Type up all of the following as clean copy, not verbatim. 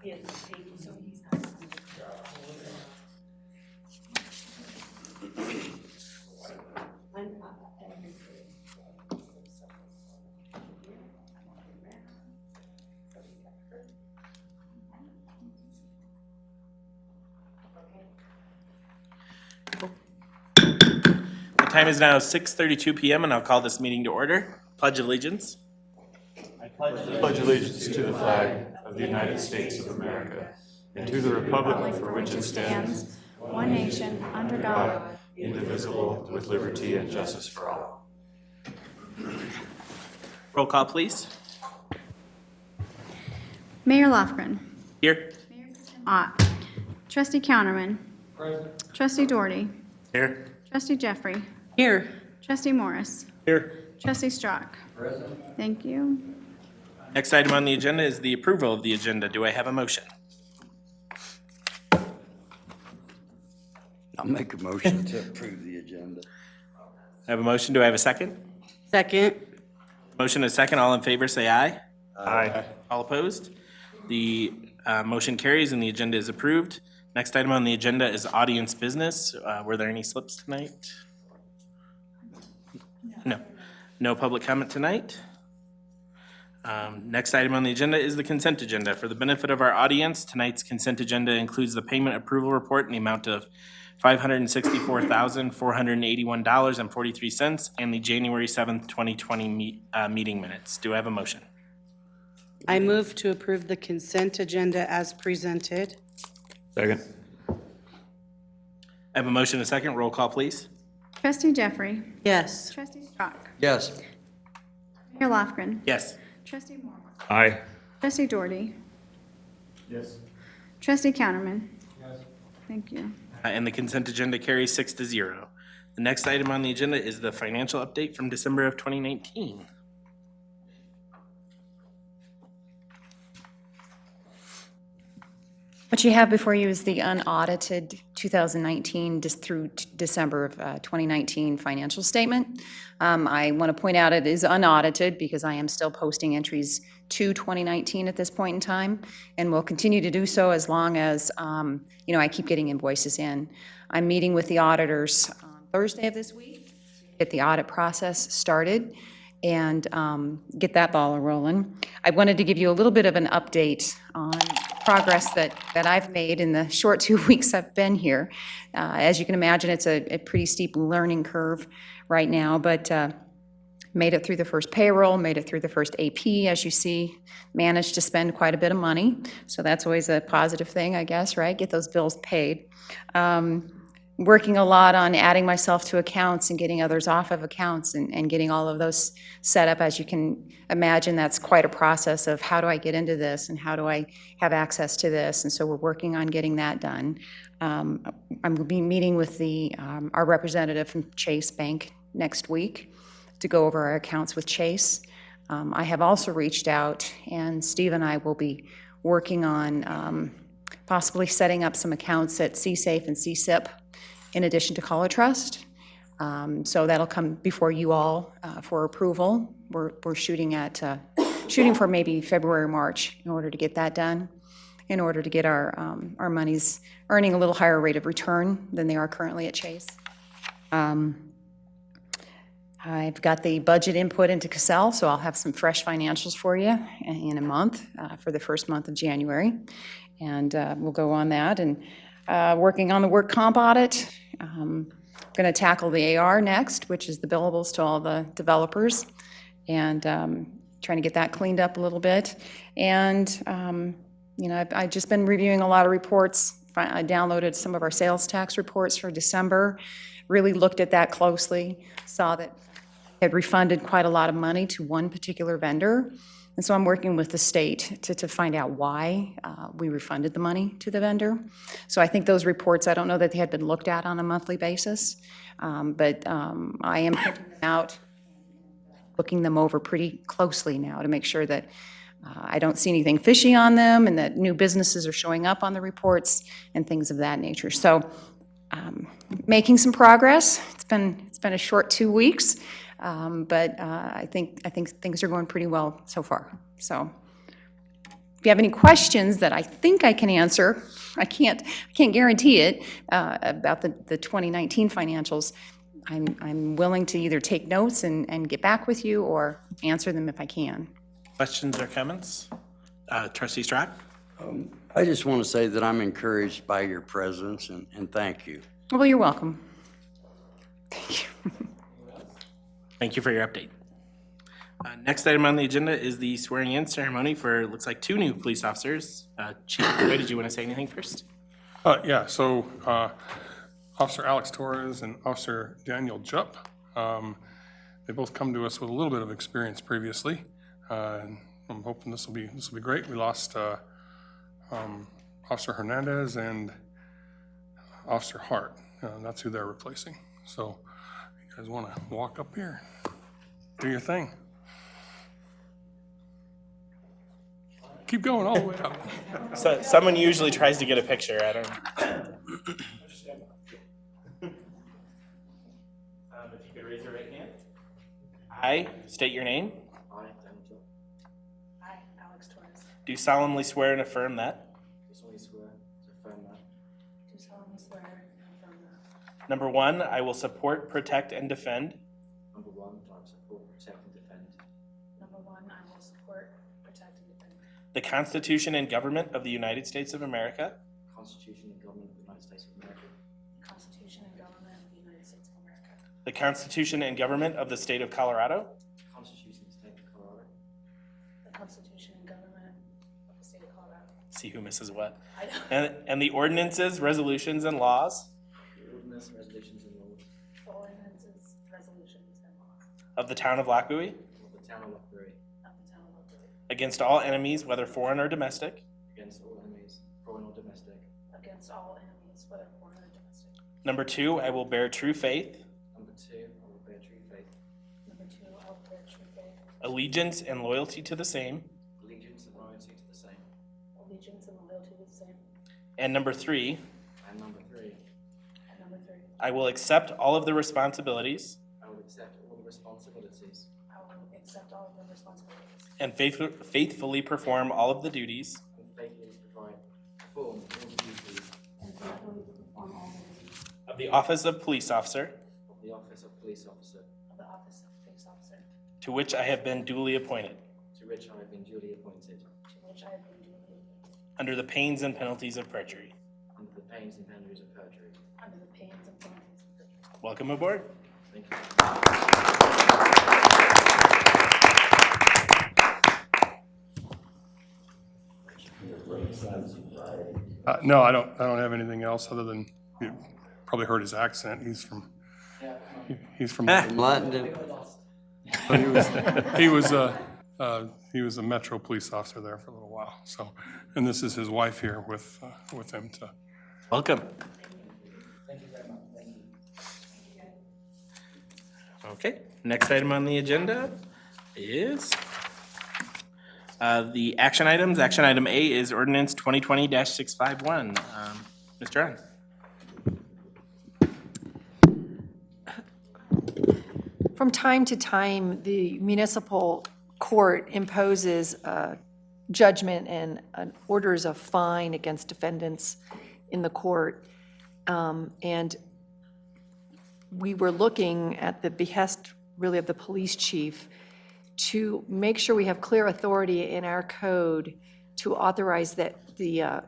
The time is now 6:32 p.m. and I'll call this meeting to order. Pledge allegiance. I pledge allegiance to the flag of the United States of America and to the republic for which it stands, one nation, under God, indivisible, with liberty and justice for all. Roll call, please. Mayor Lofgren. Here. Ott. Trustee Counterman. Trustee Doherty. Here. Trustee Jeffrey. Here. Trustee Morris. Here. Trustee Strock. Thank you. Next item on the agenda is the approval of the agenda. Do I have a motion? I'll make a motion to approve the agenda. I have a motion. Do I have a second? Second. Motion is second. All in favor, say aye. Aye. All opposed? The motion carries and the agenda is approved. Next item on the agenda is audience business. Were there any slips tonight? No. No public comment tonight. Next item on the agenda is the consent agenda. For the benefit of our audience, tonight's consent agenda includes the payment approval report in the amount of $564,481.43 and the January 7th, 2020 meeting minutes. Do I have a motion? I move to approve the consent agenda as presented. Second. I have a motion and a second. Roll call, please. Trustee Jeffrey. Yes. Trustee Strock. Yes. Mayor Lofgren. Yes. Trustee Morris. Aye. Trustee Doherty. Yes. Trustee Counterman. Thank you. And the consent agenda carries 6-0. The next item on the agenda is the financial update from December of 2019. What you have before you is the unaudited 2019 through December of 2019 financial statement. I want to point out it is unaudited because I am still posting entries to 2019 at this point in time, and will continue to do so as long as I keep getting invoices in. I'm meeting with the auditors on Thursday of this week to get the audit process started and get that ball rolling. I wanted to give you a little bit of an update on progress that I've made in the short 2 weeks I've been here. As you can imagine, it's a pretty steep learning curve right now, but made it through the first payroll, made it through the first AP, as you see, managed to spend quite a bit of money. So that's always a positive thing, I guess, right? Get those bills paid. Working a lot on adding myself to accounts and getting others off of accounts and getting all of those set up. As you can imagine, that's quite a process of how do I get into this and how do I have access to this? And so we're working on getting that done. I'm going to be meeting with our representative from Chase Bank next week to go over our accounts with Chase. I have also reached out, and Steve and I will be working on possibly setting up some accounts at CSAFE and CSIP in addition to Caller Trust. So that'll come before you all for approval. We're shooting for maybe February or March in order to get that done, in order to get our monies earning a little higher rate of return than they are currently at Chase. I've got the budget input into Cassell, so I'll have some fresh financials for you in a month, for the first month of January. And we'll go on that. And working on the work comp audit. I'm going to tackle the AR next, which is the billables to all the developers, and trying to get that cleaned up a little bit. And, I've just been reviewing a lot of reports. I downloaded some of our sales tax reports for December, really looked at that closely, saw that I had refunded quite a lot of money to one particular vendor. And so I'm working with the state to find out why we refunded the money to the vendor. So I think those reports, I don't know that they had been looked at on a monthly basis, but I am printing them out, looking them over pretty closely now to make sure that I don't see anything fishy on them and that new businesses are showing up on the reports and things of that nature. So making some progress. It's been a short 2 weeks. But I think things are going pretty well so far. So if you have any questions that I think I can answer, I can't guarantee it, about the 2019 financials, I'm willing to either take notes and get back with you or answer them if I can. Questions or comments? Trustee Strack? I just want to say that I'm encouraged by your presence and thank you. Well, you're welcome. Thank you. Thank you for your update. Next item on the agenda is the swearing-in ceremony for, looks like, 2 new police officers. Chief Boyd, did you want to say anything first? Yeah, so Officer Alex Torres and Officer Daniel Jupp, they both come to us with a little bit of experience previously. I'm hoping this will be great. We lost Officer Hernandez and Officer Hart. That's who they're replacing. So you guys want to walk up here, do your thing. Keep going all the way up. So, someone usually tries to get a picture. I don't know. If you could raise your right hand. I state your name. I, Daniel Jupp, I, Alex Torres, Do solemnly swear and affirm that. do solemnly swear to affirm that do solemnly swear and affirm that Number 1, I will support, protect, and defend number 1, I will support, protect, and defend number 1, I will support, protect, and defend the Constitution and government of the United States of America, the Constitution and government of the United States of America, the Constitution and government of the United States of America, the Constitution and government of the state of Colorado, the Constitution of the State of Colorado, the Constitution and government of the state of Colorado. see who misses what, I know. and the ordinances, resolutions, and laws the ordinance, resolutions, and laws The ordinances, resolutions, and laws of the town of Lochbuie, of the town of Lochbuie, of the town of Lochbuie, against all enemies, whether foreign or domestic. against all enemies, foreign or domestic. against all enemies, whether foreign or domestic. Number 2, I will bear true faith, Number 2, I will bear true faith, Number 2, I will bear true faith, allegiance, and loyalty to the same. allegiance, and loyalty to the same. allegiance and loyalty to the same. And number 3, And number 3, And number 3, I will accept all of the responsibilities I will accept all the responsibilities I will accept all of the responsibilities and faithfully perform all of the duties and faithfully perform all the duties and faithfully perform all the duties of the office of police officer, of the office of police officer, of the office of police officer, to which I have been duly appointed, to which I have been duly appointed, to which I have been duly appointed, under the pains and penalties of perjury. under the pains and penalties of perjury. under the pains and penalties of perjury. Welcome aboard. Thank you. No, I don't have anything else other than you probably heard his accent. He's from London. he was a Metro police officer there for a little while. So, and this is his wife here with him to. Welcome. Okay, next item on the agenda is the action items. Action item A is ordinance 2020-651. Mr. Ahn. From time to time, the municipal court imposes judgment and orders of fine against defendants in the court. And we were looking at the behest, really, of the police chief to make sure we have clear authority in our code to authorize that the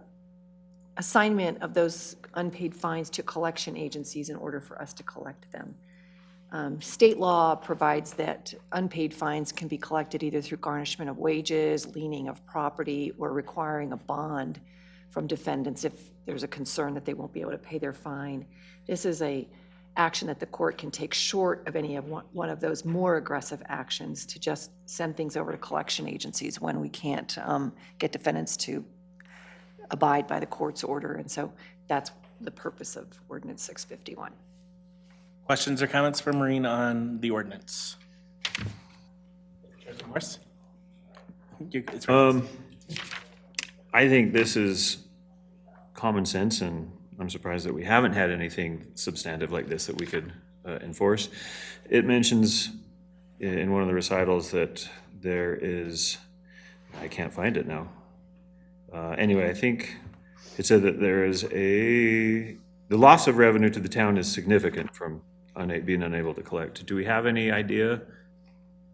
assignment of those unpaid fines to collection agencies in order for us to collect them. State law provides that unpaid fines can be collected either through garnishment of wages, liening of property, or requiring a bond from defendants if there's a concern that they won't be able to pay their fine. This is a action that the court can take short of any of one of those more aggressive actions to just send things over to collection agencies when we can't get defendants to abide by the court's order. And so that's the purpose of Ordinance 651. Questions or comments for Maureen on the ordinance? Trustee Morse? It's right. I think this is common sense, and I'm surprised that we haven't had anything substantive like this that we could enforce. It mentions in one of the recitals that there is, I can't find it now. Anyway, I think it said that there is the loss of revenue to the town is significant from being unable to collect. Do we have any idea?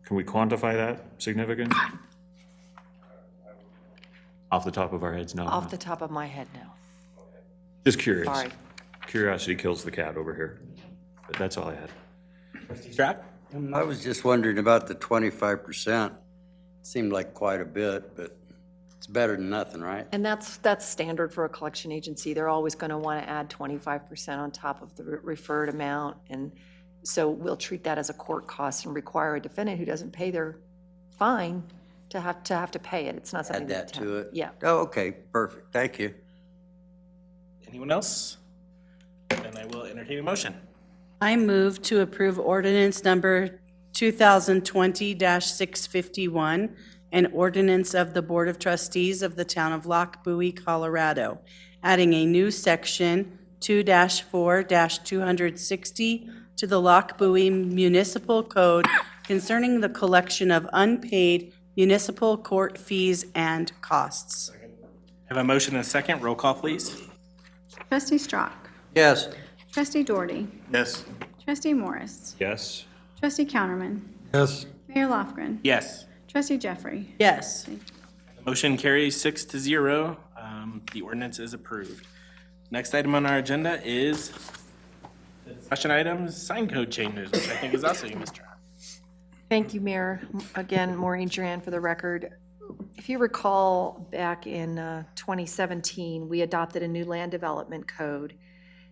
Can we quantify that significance? Off the top of our heads, no. Off the top of my head, no. Just curious. Sorry. Curiosity kills the cat over here. But that's all I had. Trustee Strack? I was just wondering about the 25%. Seemed like quite a bit, but it's better than nothing, right? And that's standard for a collection agency. They're always going to want to add 25% on top of the referred amount. And so we'll treat that as a court cost and require a defendant who doesn't pay their fine to have to pay it. It's not something Add that that the town- to it? Yeah. Oh, okay, perfect. Thank you. Anyone else? Then I will entertain a motion. I move to approve ordinance number 2020-651, an ordinance of the Board of Trustees of the Town of Lockbowie, Colorado, adding a new section 2-4-260 to the Lockbowie Municipal Code concerning the collection of unpaid municipal court fees and costs. Have a motion and a second. Roll call, please. Trustee Strack. Yes. Trustee Doherty. Yes. Trustee Morris. Yes. Trustee Counterman. Yes. Mayor Lofgren. Yes. Trustee Jeffrey. Yes. The motion carries 6-0. The ordinance is approved. Next item on our agenda is the discussion items, sign code changes, which I think is also you, Mr. Trapp. Thank you, Mayor. Again, Maureen Duran for the record. If you recall, back in 2017, we adopted a new land development code,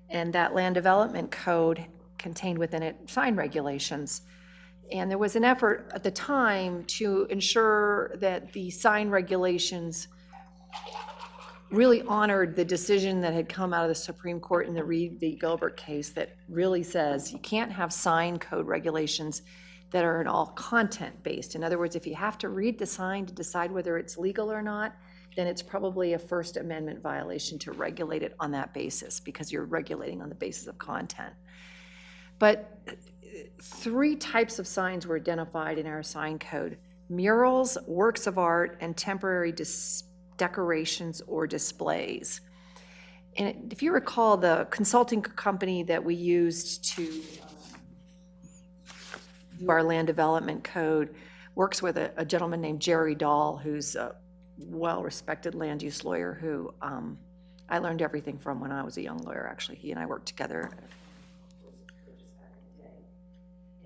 and that land development code contained within it sign regulations. And there was an effort at the time to ensure that the sign regulations really honored the decision that had come out of the Supreme Court in the Reed v. Gilbert case that really says you can't have sign code regulations that are at all content-based. In other words, if you have to read the sign to decide whether it's legal or not, then it's probably a First Amendment violation to regulate it on that basis, because you're regulating on the basis of content. But 3 types of signs were identified in our sign code: murals, works of art, and temporary decorations or displays. And if you recall, the consulting company that we used to do our land development code works with a gentleman named Jerry Dahl, who's a well-respected land use lawyer who I learned everything from when I was a young lawyer, actually. He and I worked together.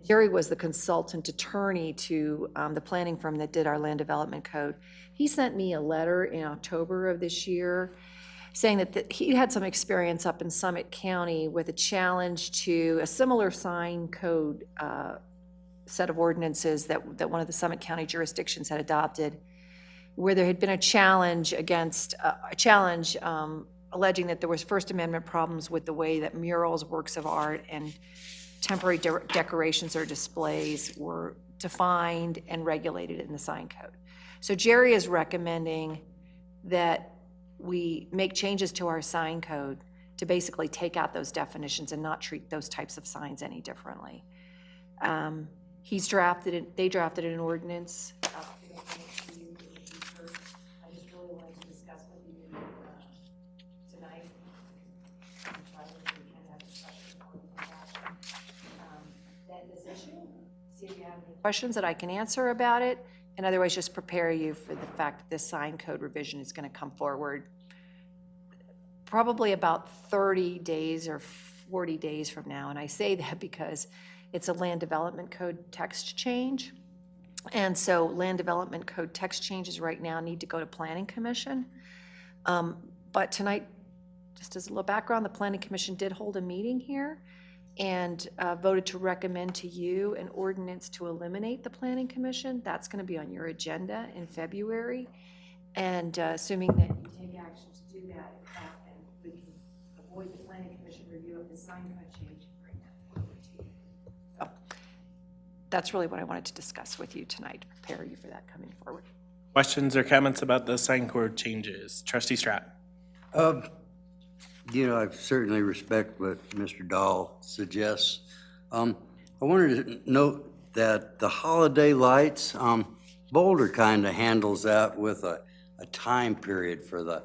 Jerry was the consultant attorney to the planning firm that did our land development code. He sent me a letter in October of this year saying that he had some experience up in Summit County with a challenge to a similar sign code set of ordinances that one of the Summit County jurisdictions had adopted, where there had been a challenge against, alleging that there was First Amendment problems with the way that murals, works of art, and temporary decorations or displays were defined and regulated in the sign code. So Jerry is recommending that we make changes to our sign code to basically take out those definitions and not treat those types of signs any differently. He's drafted it, they drafted an ordinance. I just really wanted to discuss with you tonight. This issue, see if you have any questions that I can answer about it, and otherwise just prepare you for the fact that this sign code revision is going to come forward probably about 30 days or 40 days from now. And I say that because it's a land development code text change. And so land development code text changes right now need to go to Planning Commission. But tonight, just as a little background, the Planning Commission did hold a meeting here and voted to recommend to you an ordinance to eliminate the Planning Commission. That's going to be on your agenda in February. And assuming that you take action to do that, and we can avoid the Planning Commission review of the sign code change, bring that forward to you. So that's really what I wanted to discuss with you tonight, to prepare you for that coming forward. Questions or comments about the sign code changes? Trustee Stratt. You know, I certainly respect what Mr. Dahl suggests. I wanted to note that the holiday lights, Boulder kind of handles that with a time period for the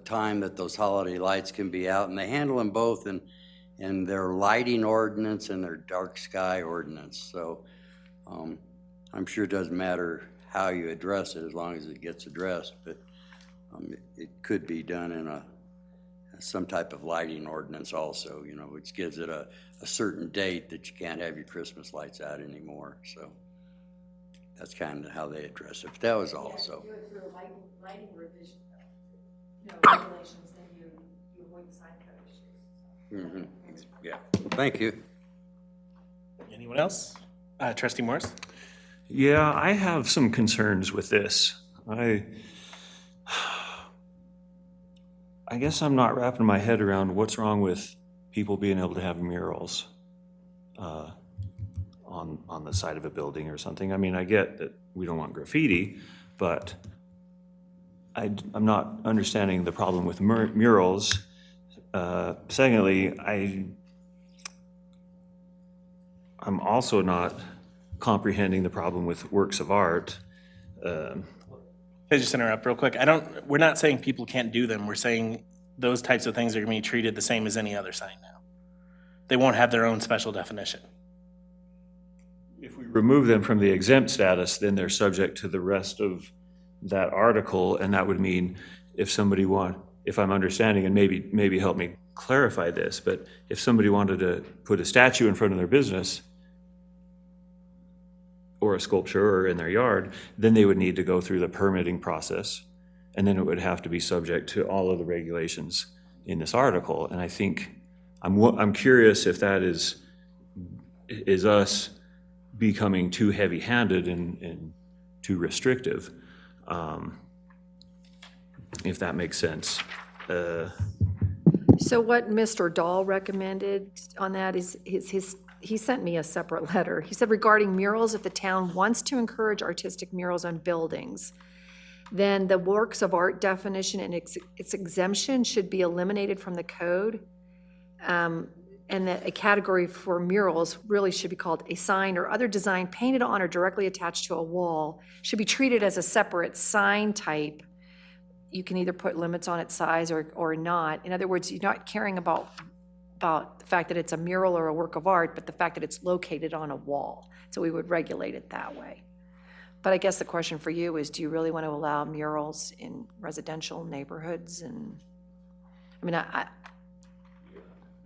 time that those holiday lights can be out, and they handle them both in their lighting ordinance and their dark sky ordinance. So I'm sure it doesn't matter how you address it as long as it gets addressed, but it could be done in some type of lighting ordinance also, you know, which gives it a certain date that you can't have your Christmas lights out anymore. So that's kind of how they address it. But that was all. So. Lighting revision, regulations, then you avoid the sign code issues. Yeah. Thank you. Anyone else? Trustee Morris? Yeah, I have some concerns with this. I guess I'm not wrapping my head around what's wrong with people being able to have murals on the side of a building or something. I mean, I get that we don't want graffiti, but I'm not understanding the problem with murals. Secondly, I'm also not comprehending the problem with works of art. Can I just interrupt real quick? We're not saying people can't do them. We're saying those types of things are going to be treated the same as any other sign now. They won't have their own special definition. If we remove them from the exempt status, then they're subject to the rest of that article, and that would mean if I'm understanding, and maybe help me clarify this, but if somebody wanted to put a statue in front of their business or a sculpture or in their yard, then they would need to go through the permitting process, and then it would have to be subject to all of the regulations in this article. And I think I'm curious if that is us becoming too heavy-handed and too restrictive, if that makes sense. So what Mr. Dahl recommended on that is he sent me a separate letter. He said regarding murals, if the town wants to encourage artistic murals on buildings, then the works of art definition and its exemption should be eliminated from the code. And that a category for murals really should be called a sign or other design painted on or directly attached to a wall, should be treated as a separate sign type. You can either put limits on its size or not. In other words, you're not caring about the fact that it's a mural or a work of art, but the fact that it's located on a wall. So we would regulate it that way. But I guess the question for you is, do you really want to allow murals in residential neighborhoods? And I mean,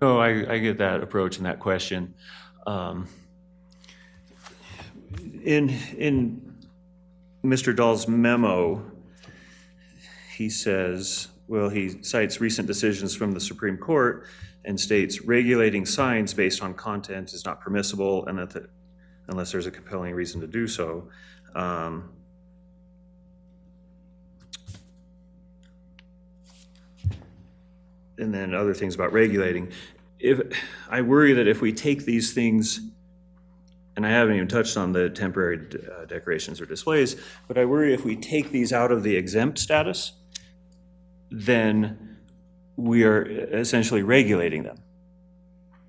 No, I get that approach and that question. In Mr. Dahl's memo, he says, well, he cites recent decisions from the Supreme Court and states regulating signs based on content is not permissible, and that unless there's a compelling reason to do so. And then other things about regulating. I worry that if we take these things, and I haven't even touched on the temporary decorations or displays, but I worry if we take these out of the exempt status, then we are essentially regulating them.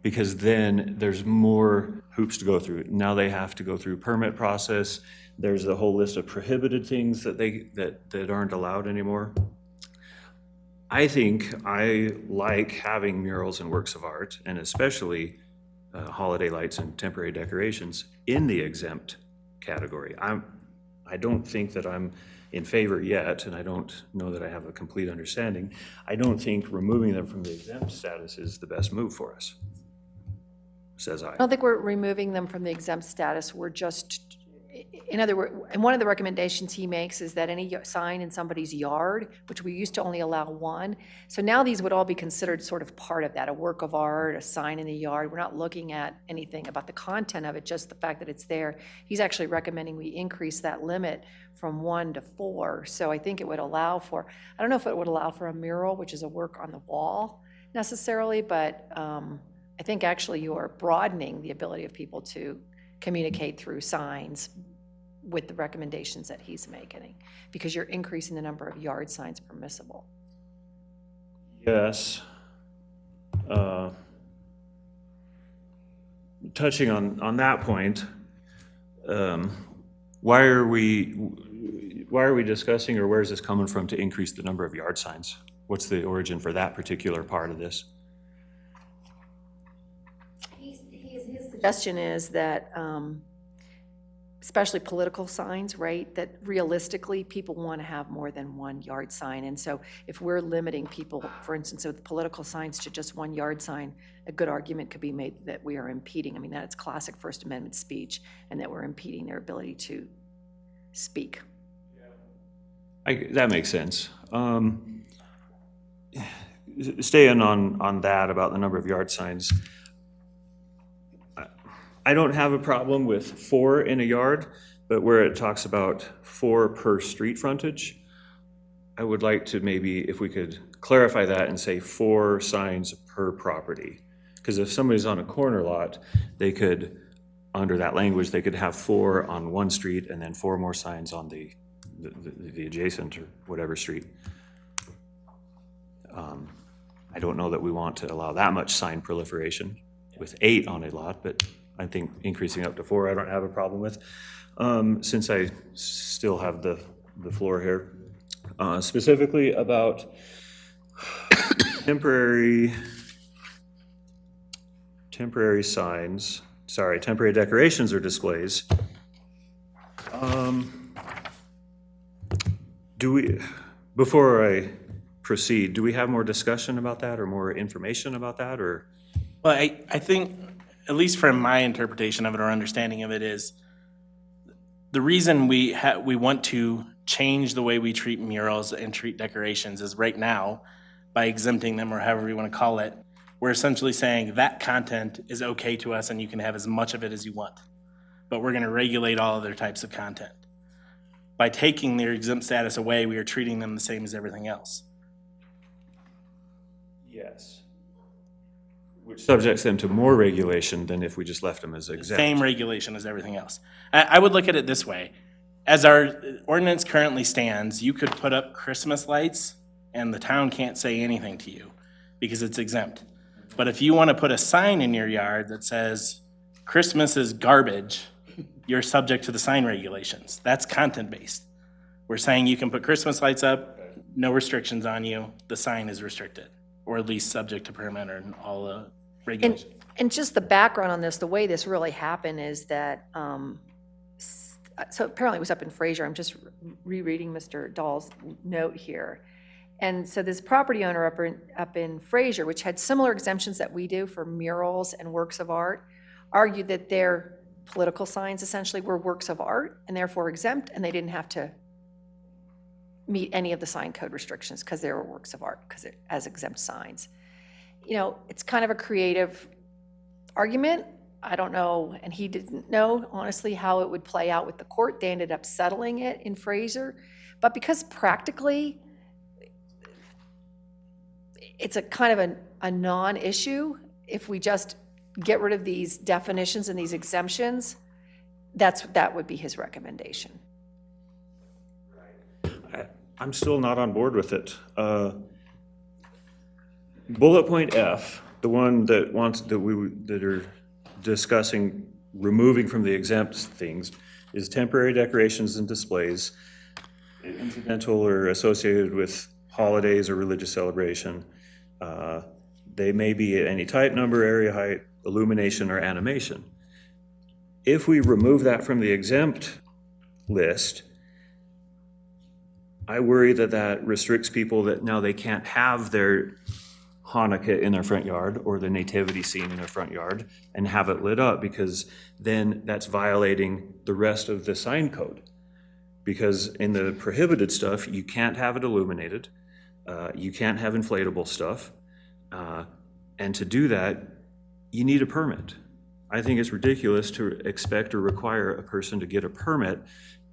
Because then there's more hoops to go through. Now they have to go through permit process. There's a whole list of prohibited things that aren't allowed anymore. I think I like having murals and works of art, and especially holiday lights and temporary decorations in the exempt category. I don't think that I'm in favor yet, and I don't know that I have a complete understanding. I don't think removing them from the exempt status is the best move for us, says I. I don't think we're removing them from the exempt status. We're just, in other words, and one of the recommendations he makes is that any sign in somebody's yard, which we used to only allow one, so now these would all be considered sort of part of that, a work of art, a sign in the yard. We're not looking at anything about the content of it, just the fact that it's there. He's actually recommending we increase that limit from 1 to 4. So I think it would allow for, I don't know if it would allow for a mural, which is a work on the wall necessarily, but I think actually you are broadening the ability of people to communicate through signs with the recommendations that he's making, because you're increasing the number of yard signs permissible. Yes. Touching on that point, why are we, why are we discussing, or where is this coming from to increase the number of yard signs? What's the origin for that particular part of this? His suggestion is that, especially political signs, right, that realistically, people want to have more than one yard sign. And so if we're limiting people, for instance, with political signs to just one yard sign, a good argument could be made that we are impeding, I mean, that's classic First Amendment speech, and that we're impeding their ability to speak. That makes sense. Staying on that about the number of yard signs, I don't have a problem with 4 in a yard, but where it talks about 4 per street frontage, I would like to maybe, if we could clarify that and say 4 signs per property. Because if somebody's on a corner lot, they could, under that language, they could have 4 on one street and then 4 more signs on the adjacent or whatever street. I don't know that we want to allow that much sign proliferation with 8 on a lot, but I think increasing up to 4, I don't have a problem with. Since I still have the floor here, specifically about temporary signs, sorry, temporary decorations or displays. Before I proceed, do we have more discussion about that or more information about that, or? Well, I think, at least from my interpretation of it or understanding of it, is the reason we want to change the way we treat murals and treat decorations is right now, by exempting them or however you want to call it, we're essentially saying that content is okay to us and you can have as much of it as you want. But we're going to regulate all other types of content. By taking their exempt status away, we are treating them the same as everything else. Yes. Which subjects them to more regulation than if we just left them as exempt. Same regulation as everything else. I would look at it this way. As our ordinance currently stands, you could put up Christmas lights and the town can't say anything to you because it's exempt. But if you want to put a sign in your yard that says Christmas is garbage, you're subject to the sign regulations. That's content-based. We're saying you can put Christmas lights up, no restrictions on you, the sign is restricted, or at least subject to permit or all the regulations. And just the background on this, the way this really happened is that, so apparently it was up in Fraser. I'm just rereading Mr. Dahl's note here. And so this property owner up in Fraser, which had similar exemptions that we do for murals and works of art, argued that their political signs essentially were works of art and therefore exempt, and they didn't have to meet any of the sign code restrictions because they were works of art, because as exempt signs. You know, it's kind of a creative argument. I don't know, and he didn't know, honestly, how it would play out with the court. They ended up settling it in Fraser. But because practically, it's a kind of a non-issue, if we just get rid of these definitions and these exemptions, that would be his recommendation. I'm still not on board with it. Bullet point F, the one that that are discussing removing from the exempt things, is temporary decorations and displays, incidental or associated with holidays or religious celebration. They may be at any type, number, area, height, illumination, or animation. If we remove that from the exempt list, I worry that restricts people that now they can't have their Hanukkah in their front yard or the nativity scene in their front yard and have it lit up, because then that's violating the rest of the sign code. Because in the prohibited stuff, you can't have it illuminated, you can't have inflatable stuff, and to do that, you need a permit. I think it's ridiculous to expect or require a person to get a permit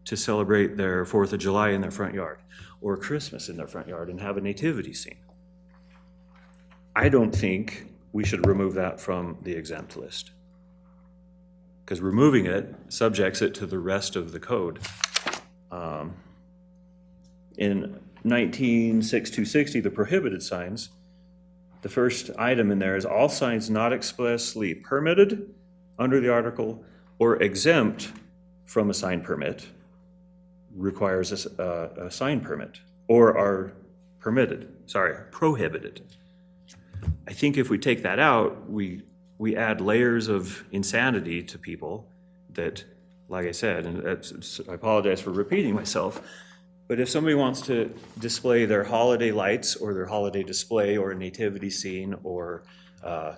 to celebrate their 4th of July in their front yard or Christmas in their front yard and have a nativity scene. I don't think we should remove that from the exempt list, because removing it subjects it to the rest of the code. In 19.6260, the prohibited signs, the first item in there is all signs not expressly permitted under the article or exempt from a sign permit. requires a sign permit, or are prohibited. I think if we take that out, we add layers of insanity to people that, like I said, and I apologize for repeating myself, but if somebody wants to display their holiday lights or their holiday display or a nativity scene or, a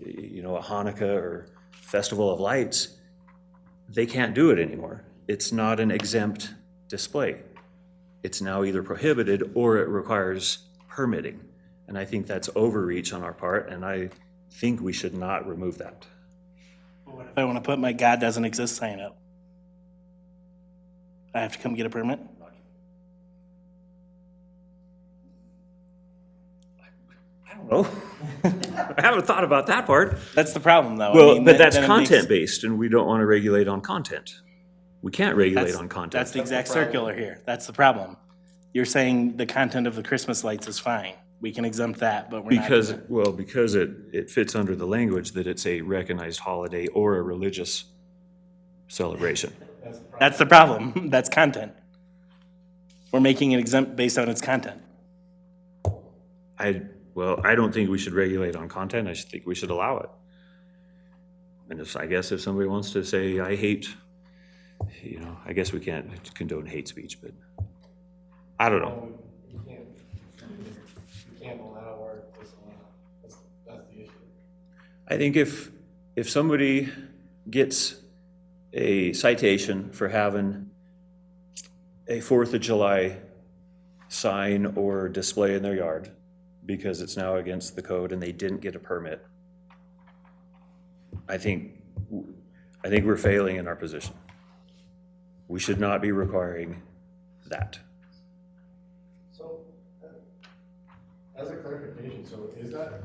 Hanukkah or Festival of Lights, they can't do it anymore. It's not an exempt display. It's now either prohibited or it requires permitting. And I think that's overreach on our part, and I think we should not remove that. What if I want to put my God doesn't exist sign up? I have to come get a permit? I don't know. I haven't thought about that part. That's the problem, though. I Well, mean, but that's then it makes- content-based, and we don't want to regulate on content. We can't regulate on content. That's the exact circular here. That's the problem. You're saying the content of the Christmas lights is fine. We can exempt that, but we're not. Because it fits under the language that it's a recognized holiday or a religious celebration. That's the problem. That's content. We're making it exempt based on its content. I don't think we should regulate on content. I think we should allow it. And I guess if somebody wants to say, I hate, I guess we can't condone hate speech, but I don't know. You can't allow or disallow. That's the issue. I think if somebody gets a citation for having a 4th of July sign or display in their yard because it's now against the code and they didn't get a permit, I think we're failing in our position. We should not be requiring that. So, as a clarification, so is that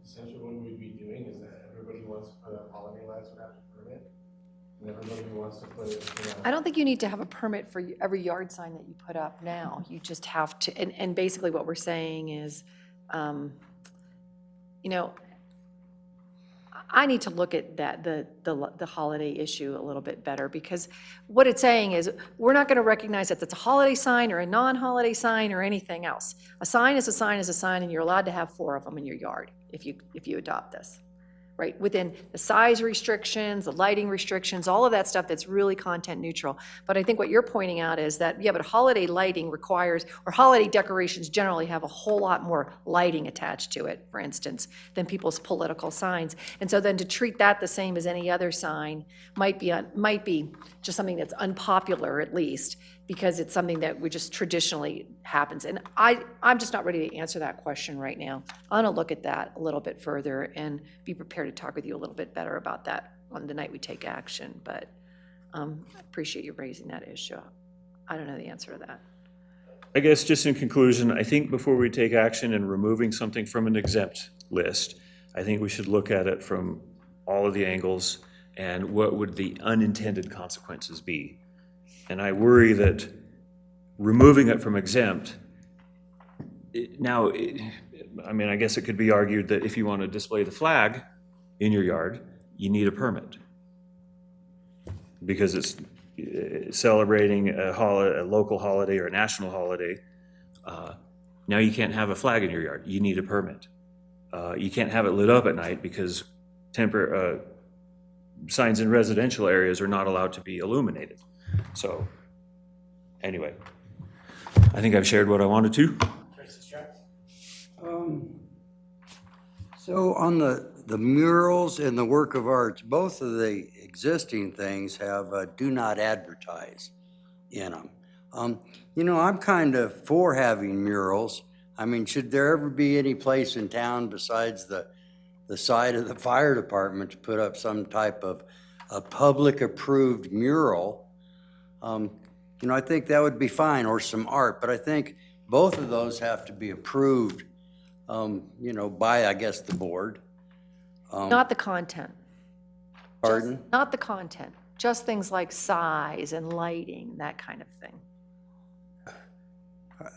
essentially what we'd be doing, is that everybody who wants to put up holiday lights would have to permit? And everybody who wants to put, I don't think you need to have a permit for every yard sign that you put up now. You just have to, and basically what we're saying is, I need to look at that, the holiday issue a little bit better, because what it's saying is, we're not gonna recognize that it's a holiday sign or a non-holiday sign or anything else. A sign is a sign is a sign, and you're allowed to have 4 of them in your yard if you adopt this. Right, within the size restrictions, the lighting restrictions, all of that stuff that's really content neutral. But I think what you're pointing out is that, yeah, but holiday lighting requires, or holiday decorations generally have a whole lot more lighting attached to it, for instance, than people's political signs. And so then to treat that the same as any other sign might be just something that's unpopular, at least, because it's something that we just traditionally happens. And I'm just not ready to answer that question right now. I want to look at that a little bit further and be prepared to talk with you a little bit better about that on the night we take action. But I appreciate you raising that issue. I don't know the answer to that. I guess just in conclusion, I think before we take action in removing something from an exempt list, I think we should look at it from all of the angles and what would the unintended consequences be. And I worry that removing it from exempt, I guess it could be argued that if you want to display the flag in your yard, you need a permit. Because it's celebrating a local holiday or a national holiday. Now you can't have a flag in your yard, you need a permit. You can't have it lit up at night because signs in residential areas are not allowed to be illuminated. So, anyway, I think I've shared what I wanted to. So on the murals and the work of arts, both of the existing things have do not advertise in them. I'm kind of for having murals. I mean, should there ever be any place in town besides the side of the fire department to put up some type of a public approved mural? I think that would be fine, or some art, but I think both of those have to be approved, by, I guess, the board. Not the content. Pardon? Not the content, just things like size and lighting, that kind of thing.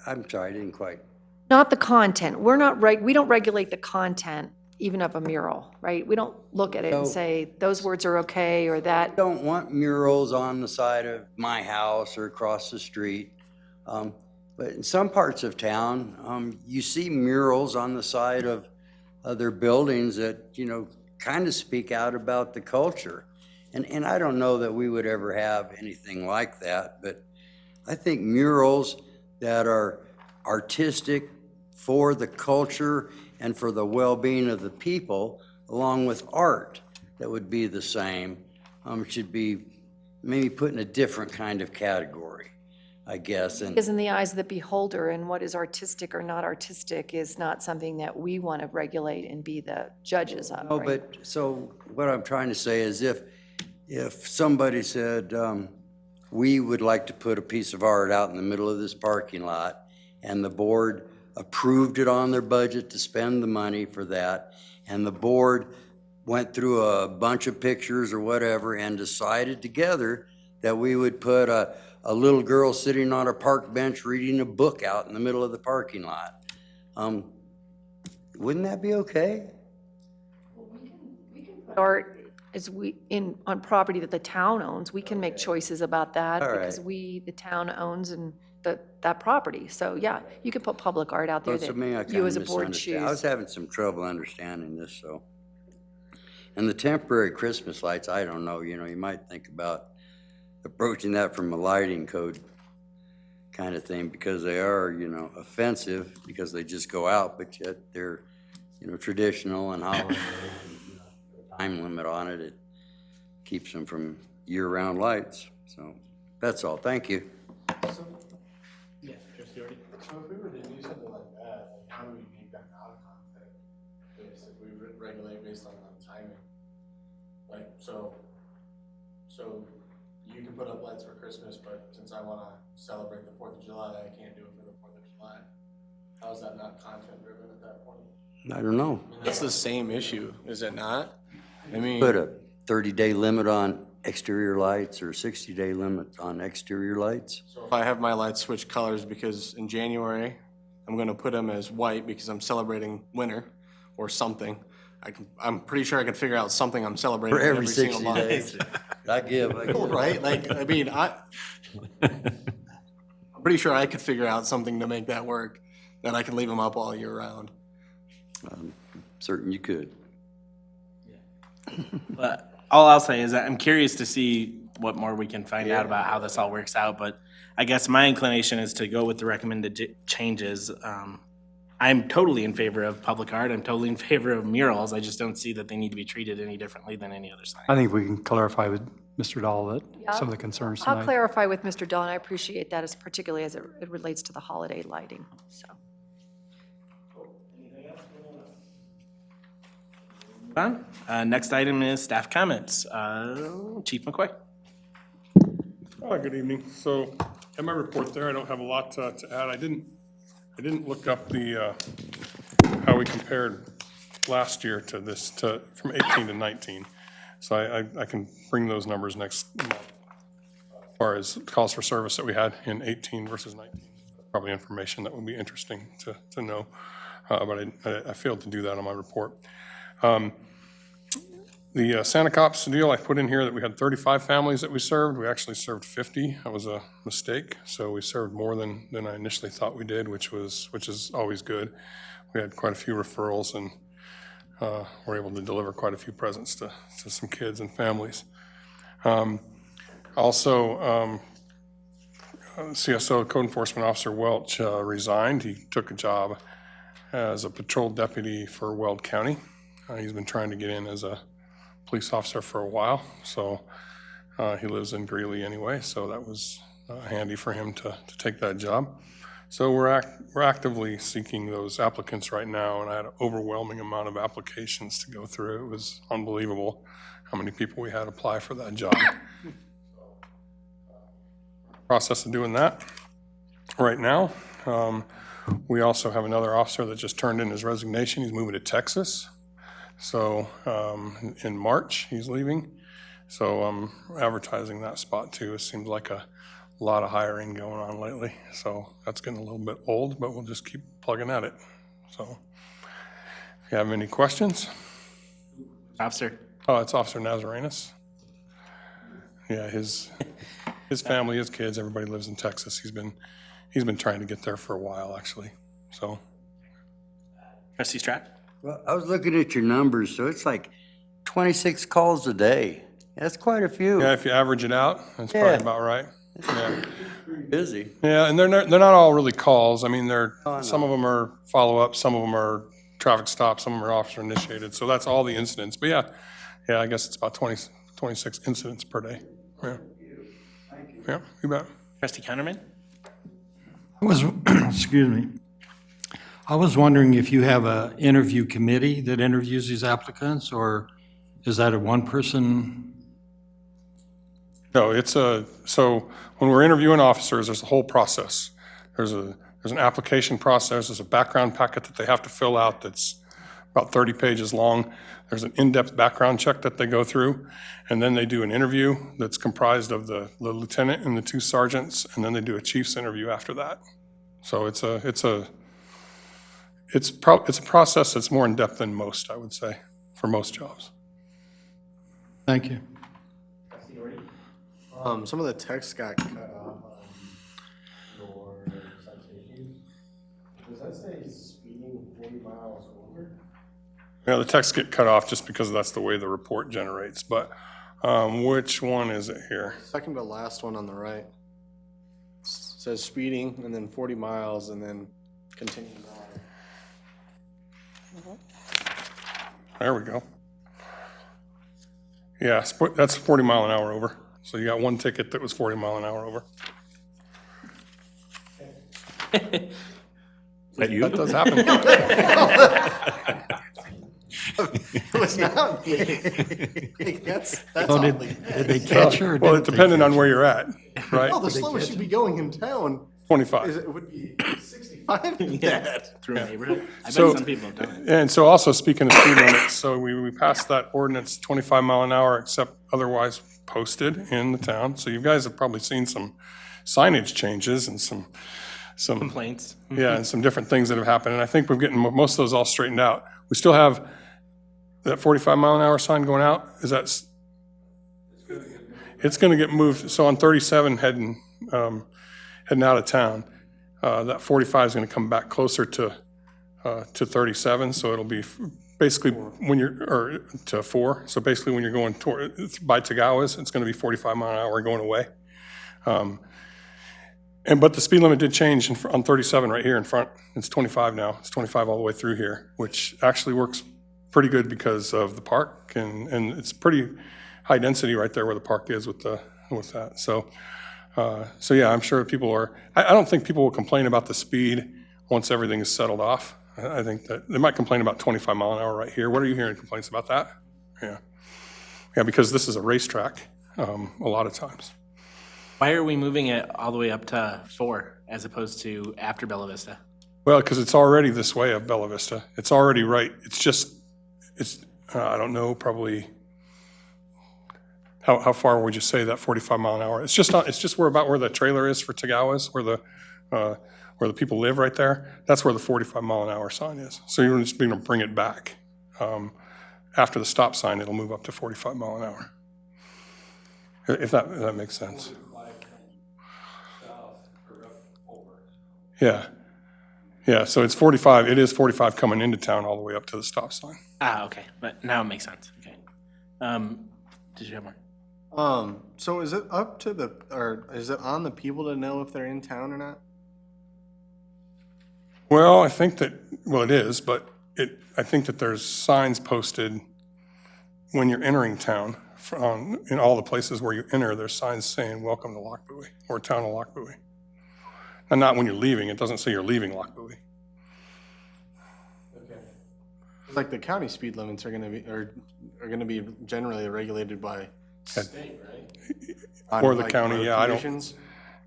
I'm sorry, I didn't quite. Not the content. We don't regulate the content even of a mural, right? We don't look at it and So- say, those words are okay, or that. Don't want murals on the side of my house or across the street. But in some parts of town, you see murals on the side of other buildings that, you know, kind of speak out about the culture. And I don't know that we would ever have anything like that, but I think murals that are artistic for the culture and for the well-being of the people, along with art that would be the same, should be maybe put in a different kind of category, I guess. And Is in the eyes of the beholder, and what is artistic or not artistic is not something that we want to regulate and be the judges of, no, right? but, so what I'm trying to say is if somebody said, we would like to put a piece of art out in the middle of this parking lot, and the board approved it on their budget to spend the money for that, and the board went through a bunch of pictures or whatever and decided together that we would put a little girl sitting on a park bench reading a book out in the middle of the parking lot. Wouldn't that be okay? Art is on property that the town owns, we can make choices about that All because right. the town owns that property. So, yeah, you can put public art out there Well, to me, I that kind you of as a board misunderstand. I was choose. having some trouble understanding this, so. And the temporary Christmas lights, I don't know, you know, you might think about approaching that from a lighting code kind of thing, because they are, you know, offensive, because they just go out, but yet they're, you know, traditional and holiday, time limit on it. It keeps them from year-round lights. So, that's all. Thank you. Yeah, trustee Doherty? So if we were to do something like that, like how do we make that out of context? If we regulate based on timing? Like, so you can put up lights for Christmas, but since I wanna celebrate the 4th of July, I can't do it for the 4th of July. How is that not content driven at that point? I don't know. It's the same issue, is it not? I mean. Put a 30-day limit on exterior lights or 60-day limit on exterior lights? So if I have my lights switch colors because in January, I'm gonna put them as white because I'm celebrating winter or something, I'm pretty sure I could figure out something I'm celebrating For every single 60 month. days. I give. Right? Like, I mean, I'm pretty sure I could figure out something to make that work, that I can leave them up all year round. Certain you could. But all I'll say is that I'm curious to see what more we can find out about how this all works out, but I guess my inclination is to go with the recommended changes. I'm totally in favor of public art. I'm totally in favor of murals. I just don't see that they need to be treated any differently than any other sign. I think we can clarify with Mr. Dahl that some of the concerns I'll tonight. clarify with Mr. Dahl, and I appreciate that, as particularly as it relates to the holiday lighting, so. Next item is staff comments. Chief McCoy. Good evening. So, in my report there, I don't have a lot to add. I didn't look up the, how we compared last year to this, from 18 to 19. So I can bring those numbers next month. As far as calls for service that we had in 18 versus 19, probably information that would be interesting to know, but I failed to do that on my report. The Santa Cops deal, I put in here that we had 35 families that we served. We actually served 50. That was a mistake. So we served more than I initially thought we did, which is always good. We had quite a few referrals and were able to deliver quite a few presents to some kids and families. Also, CSO Code Enforcement Officer Welch resigned. He took a job as a patrol deputy for Weld County. He's been trying to get in as a police officer for a while, so he lives in Greeley anyway, so that was handy for him to take that job. So we're actively seeking those applicants right now, and I had an overwhelming amount of applications to go through. It was unbelievable how many people we had apply for that job. Process of doing that right now. We also have another officer that just turned in his resignation. He's moving to Texas. So in March, he's leaving. So I'm advertising that spot too. It seems like a lot of hiring going on lately. So that's getting a little bit old, but we'll just keep plugging at it. So you have any questions? Officer? Oh, it's Officer Nazarenus. Yeah, his family, his kids, everybody lives in Texas. He's been trying to get there for a while, actually, so. Trustee Stratt? Well, I was looking at your numbers, so it's like 26 calls a day. That's quite a few. Yeah, if you average it out, that's Yeah. probably about right. Yeah. Busy. Yeah, and they're not all really calls. I mean, I some of them are follow-up, some of them are traffic stops, some of them are officer-initiated. So that's all the incidents. But yeah, I guess it's about 26 incidents per day. Yeah. Yeah, you bet. Trustee Counterman? Excuse me. I was wondering if you have an interview committee that interviews these applicants, or is that a one-person? No, so when we're interviewing officers, there's a whole process. There's an application process, there's a background packet that they have to fill out that's about 30 pages long. There's an in-depth background check that they go through, and then they do an interview that's comprised of the lieutenant and the 2 sergeants, and then they do a chief's interview after that. So it's a process that's more in-depth than most, I would say, for most jobs. Thank you. Some of the text got cut off on your citation. Does that say speeding 40 miles over? Yeah, the texts get cut off just because that's the way the report generates, but which one is it here? Second to last one on the right. Says speeding and then 40 miles and then continuing on. There we go. Yeah, that's 40 mile an hour over. So you got one ticket that was 40 mile an hour over. Is that you? That does happen. It was not me. That's Oh, did they catch her? or Well, didn't it they depending catch on where you're at, right? Oh, the slowest you'd be going in town 25. it would be 65. That. Through a neighborhood? I bet So- some people have done it. And so also speaking of speed limits, so we passed that ordinance 25 mile an hour except otherwise posted in the town. So you guys have probably seen some signage changes and some Complaints? yeah, and some different things that have happened. And I think we're getting most of those all straightened out. We still have that 45 mile an hour sign going out. It's going to get moved. So on 37 heading out of town, that 45 is going to come back closer to 37. So it'll be basically when or to 4. So basically when you're going by Tagawas, it's going to be 45 mile an hour going away. But the speed limit did change on 37 right here in front. It's 25 now. It's 25 all the way through here, which actually works pretty good because of the park, and it's pretty high density right there where the park is with that. So yeah, I'm sure people are. I don't think people will complain about the speed once everything is settled off. I think that they might complain about 25 mile an hour right here. What are you hearing complaints about that? Yeah, because this is a racetrack a lot of times. Why are we moving it all the way up to 4 as opposed to after Bella Vista? Well, because it's already this way of Bella Vista. It's already right. It's I don't know, probably, how far would you say that 45 mile an hour? It's just about where the trailer is for Tagawas, where the people live right there. That's where the 45 mile an hour sign is. So you're just going to bring it back. After the stop sign, it'll move up to 45 mile an hour. If that makes sense. Yeah, so it's 45, it is 45 coming into town all the way up to the stop sign. Okay, but now it makes sense, okay. Did you have more? So is it up to or is it on the people to know if they're in town or not? Well, I think that, it is, but I think that there's signs posted when you're entering town. In all the places where you enter, there's signs saying, "Welcome to Lochbuie," or "Town of Lochbuie." And not when you're leaving. It doesn't say you're leaving Lochbuie. Okay. Like the county speed limits are going to be generally regulated by state, right? Or the county, yeah, I don't. Conditions?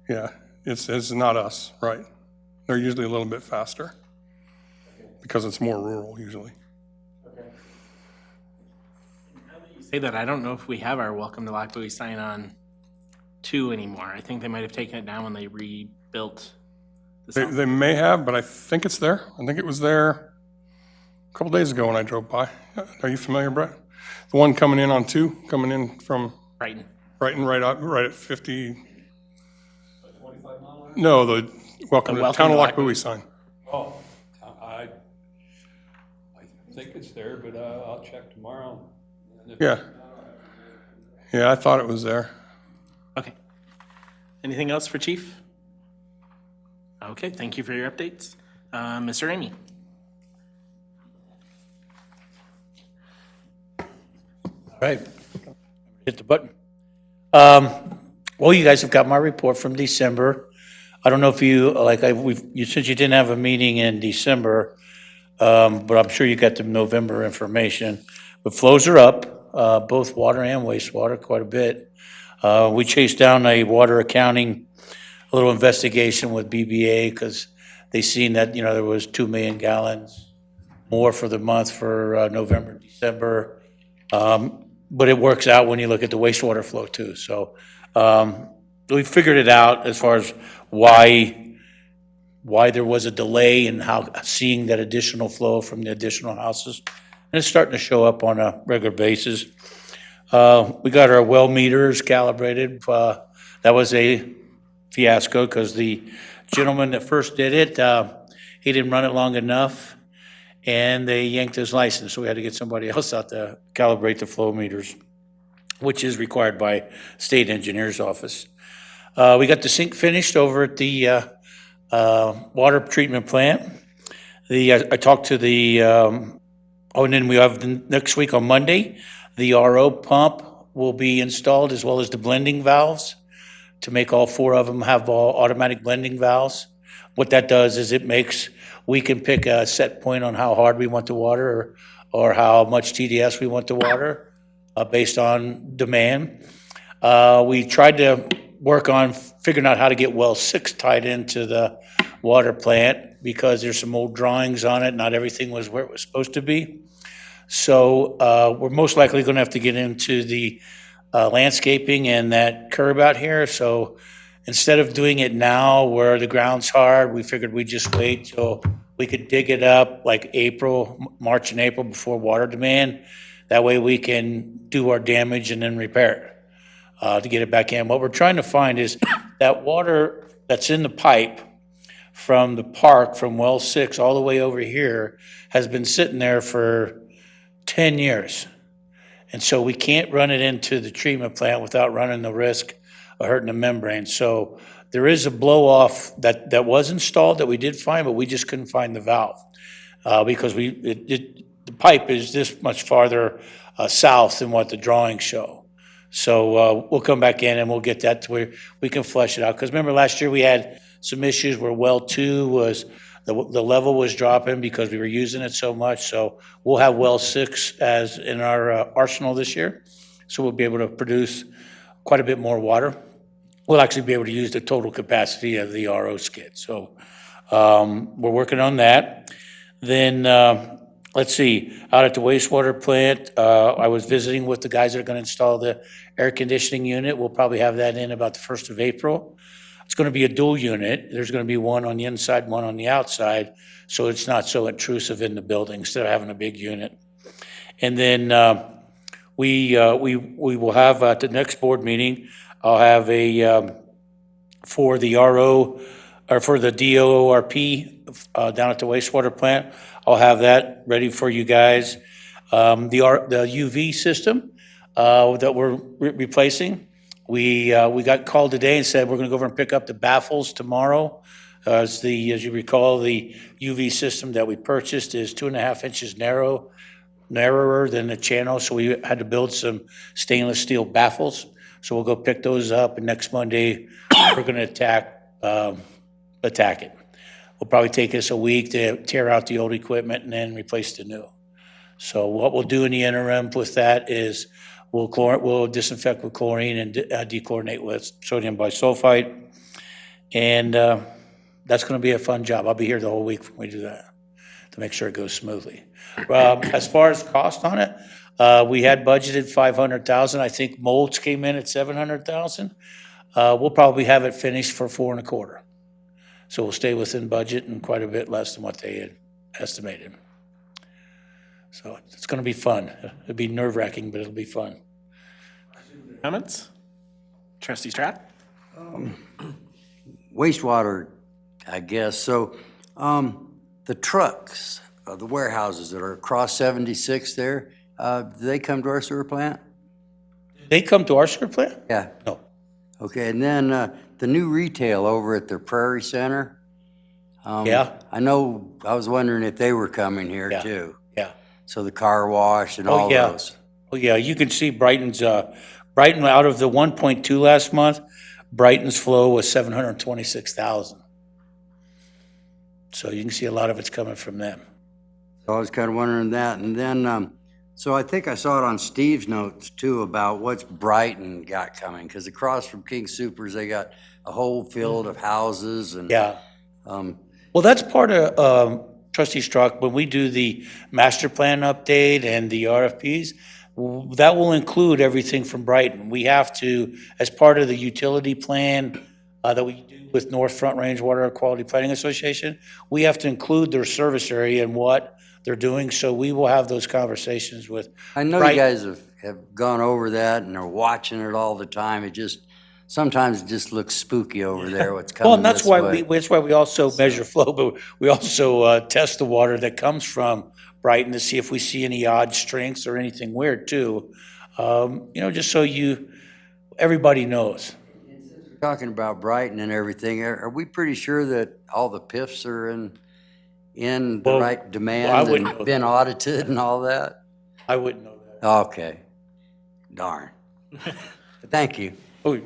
Yeah, it's not us, right? They're usually a little bit faster because it's more rural usually. Say that, I don't know if we have our Welcome to Lochbuie sign on 2 anymore. I think they might have taken it down when they rebuilt the sign. They may have, but I think it's there. I think it was there a couple days ago when I drove by. Are you familiar, Brett? The one coming in on 2, coming in from Right. Brighton, right at 50. No, the welcome to Town of Lock Bowie sign. Oh, I think it's there, but I'll check tomorrow. Yeah. Yeah, I thought it was there. Okay. Anything else for Chief? Okay, thank you for your updates. Mr. Amy? All right, hit the button. Well, you guys have got my report from December. I don't know if you, since you didn't have a meeting in December, but I'm sure you got the November information. But flows are up, both water and wastewater, quite a bit. We chased down a water accounting, a little investigation with BBA because they seen that, there was 2 million gallons more for the month for November, December. But it works out when you look at the wastewater flow too. So we figured it out as far as why there was a delay in how seeing that additional flow from the additional houses. And it's starting to show up on a regular basis. We got our well meters calibrated. That was a fiasco because the gentleman that first did it, he didn't run it long enough. And they yanked his license, so we had to get somebody else out to calibrate the flow meters, which is required by state engineer's office. We got the sink finished over at the water treatment plant. I talked to the, and then we have next week on Monday, the RO pump will be installed as well as the blending valves to make all 4 of them have all automatic blending valves. What that does is we can pick a set point on how hard we want the water or how much TDS we want the water based on demand. We tried to work on figuring out how to get well 6 tied into the water plant because there's some old drawings on it. Not everything was where it was supposed to be. So we're most likely going to have to get into the landscaping and that curb out here. So instead of doing it now where the ground's hard, we figured we'd just wait till we could dig it up like March and April before water demand. That way we can do our damage and then repair it to get it back in. What we're trying to find is that water that's in the pipe from the park, from well 6 all the way over here, has been sitting there for 10 years. And so we can't run it into the treatment plant without running the risk of hurting the membrane. So there is a blow off that was installed that we did find, but we just couldn't find the valve because the pipe is this much farther south than what the drawings show. So we'll come back in and we'll get that to where we can flush it out. Because remember last year we had some issues where well 2 was the level was dropping because we were using it so much. So we'll have well 6 as in our arsenal this year. So we'll be able to produce quite a bit more water. We'll actually be able to use the total capacity of the RO skid. So we're working on that. Then let's see, out at the wastewater plant, I was visiting with the guys that are going to install the air conditioning unit. We'll probably have that in about the 1st of April. It's going to be a dual unit. There's going to be one on the inside, one on the outside, so it's not so intrusive in the building instead of having a big unit. And then we will have at the next board meeting, I'll have a for the RO or for the DORP down at the wastewater plant. I'll have that ready for you guys. The UV system that we're replacing. We got called today and said we're going to go over and pick up the baffles tomorrow. As you recall, the UV system that we purchased is 2.5 inches narrower than the channel, so we had to build some stainless steel baffles. So we'll go pick those up, and next Monday we're going to attack it. Will probably take us a week to tear out the old equipment and then replace the new. So what we'll do in the interim with that is we'll disinfect with chlorine and dechlorinate with sodium bisulfite. And that's going to be a fun job. I'll be here the whole week when we do that to make sure it goes smoothly. As far as cost on it, we had budgeted $500,000. I think molds came in at $700,000. We'll probably have it finished for $425,000. So we'll stay within budget and quite a bit less than what they had estimated. So it's going to be fun. It'll be nerve-wracking, but it'll be fun. Comments? Trustee Stratt? Wastewater, I guess. So, the trucks, the warehouses that are across 76 there, do they come to our sewer plant? They come to our sewer plant? Yeah. No. Okay, and then, the new retail over at the Prairie Center. Yeah. I know, I was wondering if they were coming here Yeah. too. Yeah. So the car wash and Oh, all yeah. those. Oh, yeah, you can see Brighton's, Brighton, out of the 1.2 last month, Brighton's flow was 726,000. So you can see a lot of it's coming from them. So I was kind of wondering that. And then, so I think I saw it on Steve's notes too about what's Brighton got coming. Because across from King Supers, they got a whole field of houses and. Yeah. Um, Well, that's part of, Trustee Strzok, when we do the master plan update and the RFPs, that will include everything from Brighton. We have to, as part of the utility plan that we do with North Front Range Water Quality Planning Association, we have to include their service area and what they're doing, so we will have those conversations with. I know Right. you guys have gone over that and are watching it all the time. It just, sometimes it just looks spooky over there, what's Well, coming and that's this why way. that's why we also measure flow, but we also test the water that comes from Brighton to see if we see any odd strengths or anything weird too. Just so everybody knows. Talking about Brighton and everything, are we pretty sure that all the PIFs are in the Well, right I demand wouldn't and know been audited and all that? I wouldn't know that. Okay. Darn. Thank you. Oh,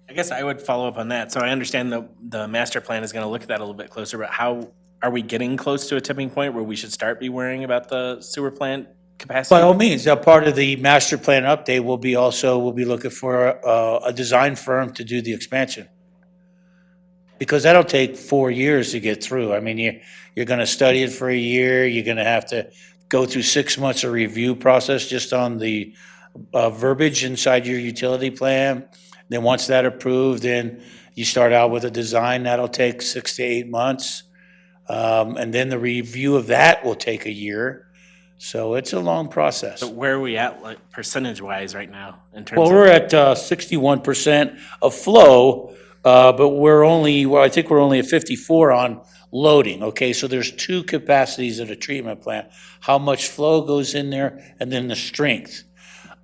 I guess I would follow up on that. So I understand the master plan is going to look at that a little bit closer, but how are we getting close to a tipping point where we should start be worrying about the sewer plant capacity? by all means, part of the master plan update will be we'll be looking for a design firm to do the expansion. Because that'll take 4 years to get through. I mean, you're going to study it for a year. You're going to have to go through 6 months of review process just on the verbiage inside your utility plan. Then once that approved, then you start out with a design that'll take 6 to 8 months. And then the review of that will take a year. So it's a long process. So where are we at, like, percentage-wise right now in terms Well, of? we're at 61% of flow, but I think we're only at 54 on loading, okay? So there's 2 capacities at a treatment plant. How much flow goes in there, and then the strength.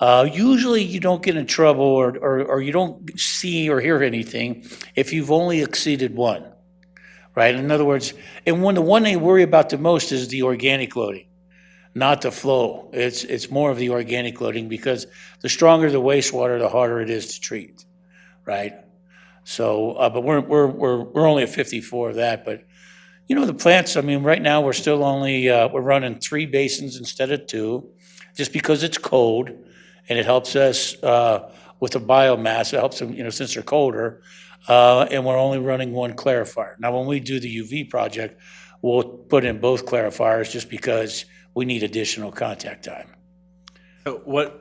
Usually you don't get in trouble or you don't see or hear anything if you've only exceeded 1, right? In other words, and the one they worry about the most is the organic loading, not the flow. It's more of the organic loading because the stronger the wastewater, the harder it is to treat, right? So, but we're only at 54 of that, but the plants, I mean, right now we're still only, we're running 3 basins instead of 2, just because it's cold. And it helps us with the biomass. It helps them, since they're colder. And we're only running 1 clarifier. Now, when we do the UV project, we'll put in both clarifiers just because we need additional contact time. So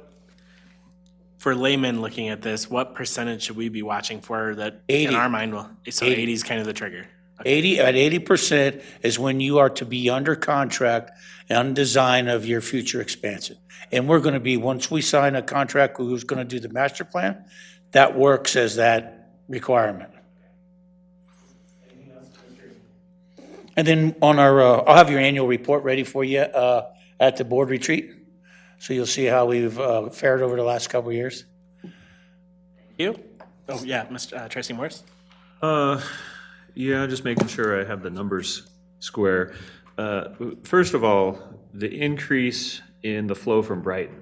for laymen looking at this, what percentage should we be watching for that 80. in our mind will, so 80. 80 is kind of the trigger? 80% is when you are to be under contract on design of your future expansion. And we're going to be, once we sign a contract who's going to do the master plan, that works as that requirement. And then on I'll have your annual report ready for you at the board retreat. So you'll see how we've fared over the last couple of years. You? Oh, yeah, Mr. Tracy Morris? Yeah, just making sure I have the numbers square. First of all, the increase in the flow from Brighton,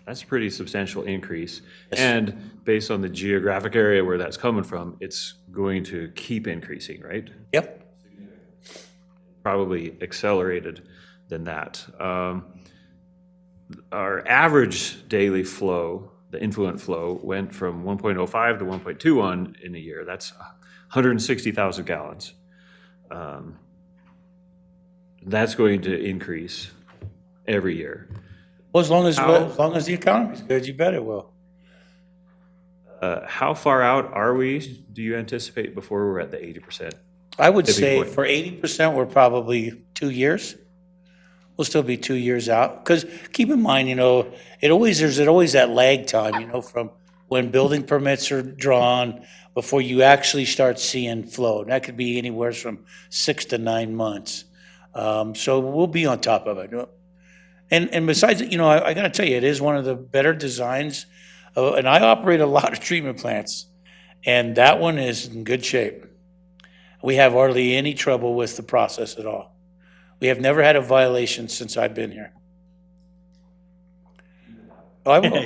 that's a pretty substantial increase. And based on the geographic area where that's coming from, it's going to keep increasing, right? Yep. Probably accelerated than that. Our average daily flow, the influent flow, went from 1.05 to 1.21 in a year. That's 160,000 gallons. That's going to increase every year. Well, as long as the economy's good, you bet it will. How far out are we, do you anticipate, before we're at the 80%? I would Tipping say point. for 80%, we're probably 2 years. we'll still be 2 years out. Because keep in mind, there's always that lag time, from when building permits are drawn before you actually start seeing flow. And that could be anywhere from 6 to 9 months. So we'll be on top of it. And besides, I got to tell you, it is one of the better designs. And I operate a lot of treatment plants, and that one is in good shape. We have hardly any trouble with the process at all. We have never had a violation since I've been here. Oh, I will.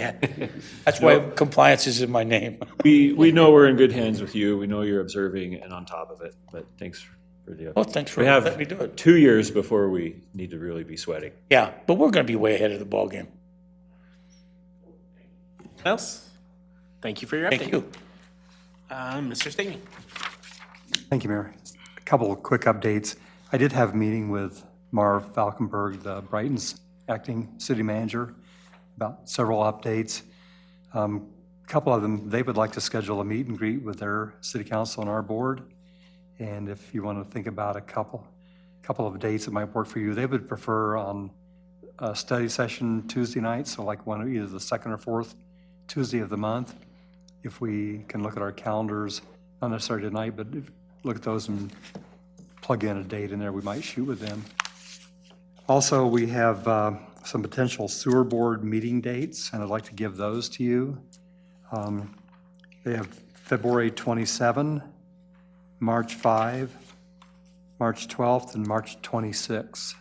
That's why compliance is in my name. We know we're in good hands with you. We know you're observing and on top of it, but thanks for the. Well, thanks for We have letting me do it. 2 years before we need to really be sweating. Yeah, but we're going to be way ahead of the ballgame. Else? Thank you for your update. Thank you. Mr. Stingy. Thank you, Mayor. A couple of quick updates. I did have a meeting with Marv Falkenberg, the Brighton's acting city manager, about several updates. A couple of them, they would like to schedule a meet and greet with their city council and our board. And if you want to think about a couple of dates that might work for you, they would prefer on a study session Tuesday night, so like one of either the second or fourth Tuesday of the month. If we can look at our calendars, not necessarily tonight, but look at those and plug in a date in there, we might shoot with them. Also, we have some potential sewer board meeting dates, and I'd like to give those to you. They have February 27, March 5, March 12th, and March 26th.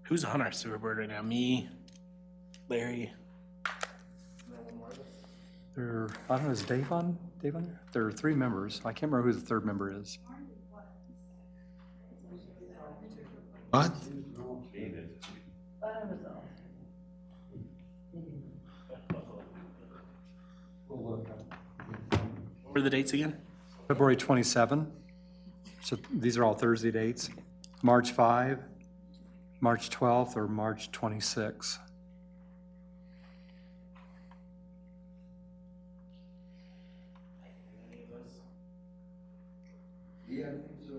Who's on our sewer board right now? Me, Larry. I don't know, is Dave on there? There are 3 members. I can't remember who the third member is. What? What were the dates again? February 27. So these are all Thursday dates. March 5, March 12th, or March 26. Yeah, I think so.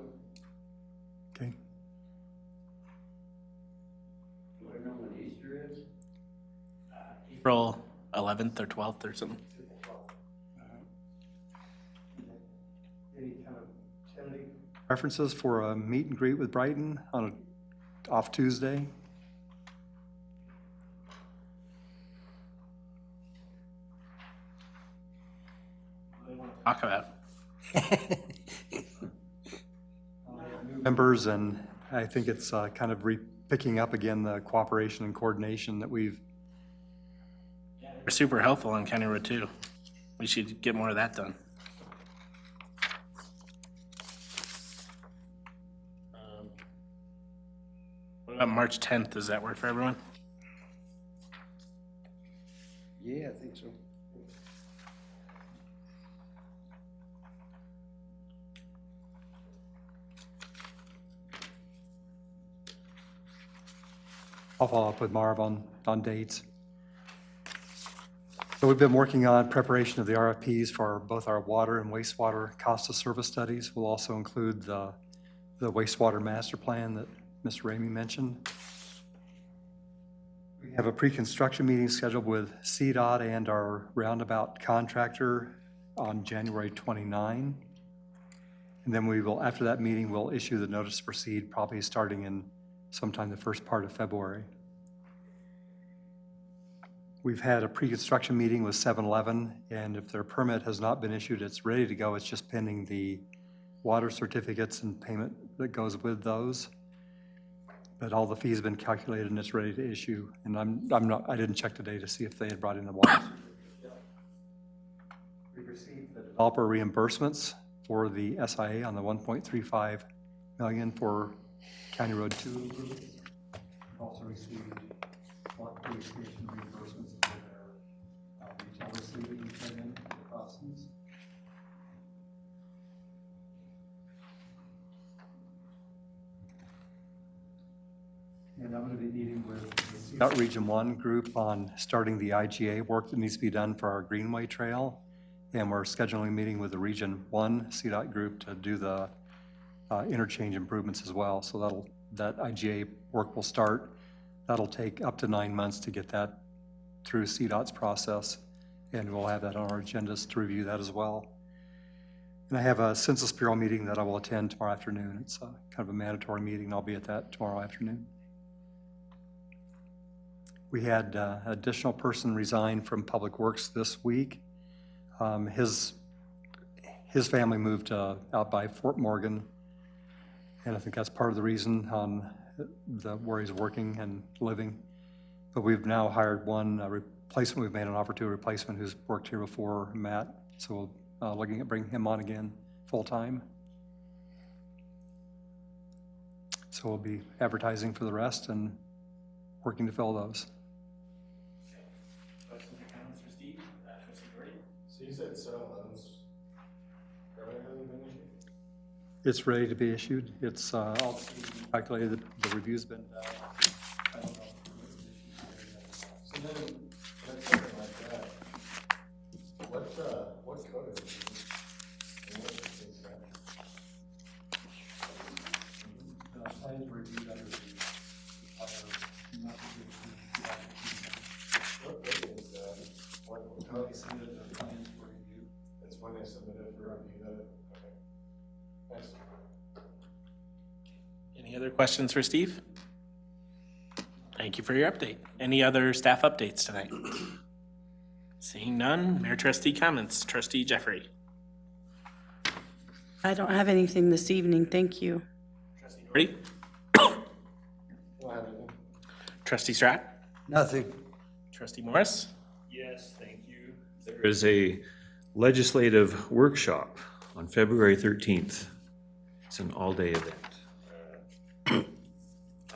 Okay. Do I know when Easter is? April 11th or 12th or something. Any kind of tentative preferences for a meet and greet with Brighton on a off Tuesday? Talk about. Members, and I think it's kind of picking up again the cooperation and coordination that we've. They're super helpful on County Road 2. We should get more of that done. What about March 10th? Does that work for everyone? Yeah, I think so. I'll follow up with Marv on dates. So we've been working on preparation of the RFPs for both our water and wastewater cost of service studies. We'll also include the wastewater master plan that Mr. Ramey mentioned. We have a pre-construction meeting scheduled with CDOT and our roundabout contractor on January 29. And then we will, after that meeting, we'll issue the notice to proceed, probably starting in sometime the first part of February. We've had a pre-construction meeting with 7-Eleven, and if their permit has not been issued, it's ready to go. It's just pending the water certificates and payment that goes with those. But all the fees have been calculated and it's ready to issue. And I didn't check today to see if they had brought in the water. We received the developer reimbursements for the SIA on the $1.35 million for County Road 2. We've also received water purification reimbursements for their retail receiving payment process. And I'm going to be meeting with the Region 1 group on starting the IGA work that needs to be done for our Greenway Trail. and we're scheduling a meeting with the Region 1 CDOT group to do the interchange improvements as well. So that IGA work will start. That'll take up to 9 months to get that through CDOT's process, and we'll have that on our agendas to review that as well. And I have a Census Bureau meeting that I will attend tomorrow afternoon. It's kind of a mandatory meeting, and I'll be at that tomorrow afternoon. We had an additional person resign from Public Works this week. His family moved out by Fort Morgan, and I think that's part of the reason where he's working and living. But we've now hired one replacement. We've made an offer to a replacement who's worked here before, Matt. So we're looking at bringing him on again full-time. So we'll be advertising for the rest and working to fill those. Questions or comments for Steve? Trustee Doherty? So you said 7-Eleven's permit hasn't been issued? It's ready to be issued. It's all calculated. The review's been done. I don't know. So then, that's something like that. What code is it? And what is it that? The plans were reviewed under the What code is that? What code is submitted the plans for review. It's when they submitted for review that it, okay. Thanks. Any other questions for Steve? Thank you for your update. Any other staff updates tonight? Seeing none, Mayor Trustee comments. Trustee Jeffrey. I don't have anything this evening, thank you. Trustee Doherty. Don't have anything. Trustee Stratt. Nothing. Trustee Morris. Yes, thank you. There is a legislative workshop on February 13th. It's an all-day event.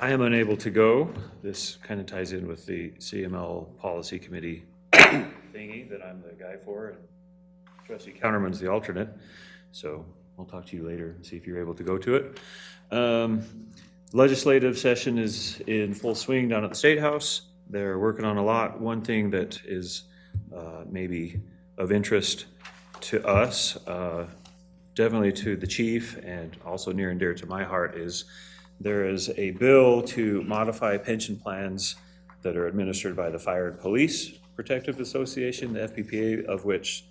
I am unable to go. This kind of ties in with the CML Policy Committee thingy that I'm the guy for, and Trustee Counterman's the alternate. So I'll talk to you later and see if you're able to go to it. Legislative session is in full swing down at the State House. They're working on a lot. One thing that is maybe of interest to us, definitely to the chief, and also near and dear to my heart, is there is a bill to modify pension plans that are administered by the Fire and Police Protective Association, the FPPA, of which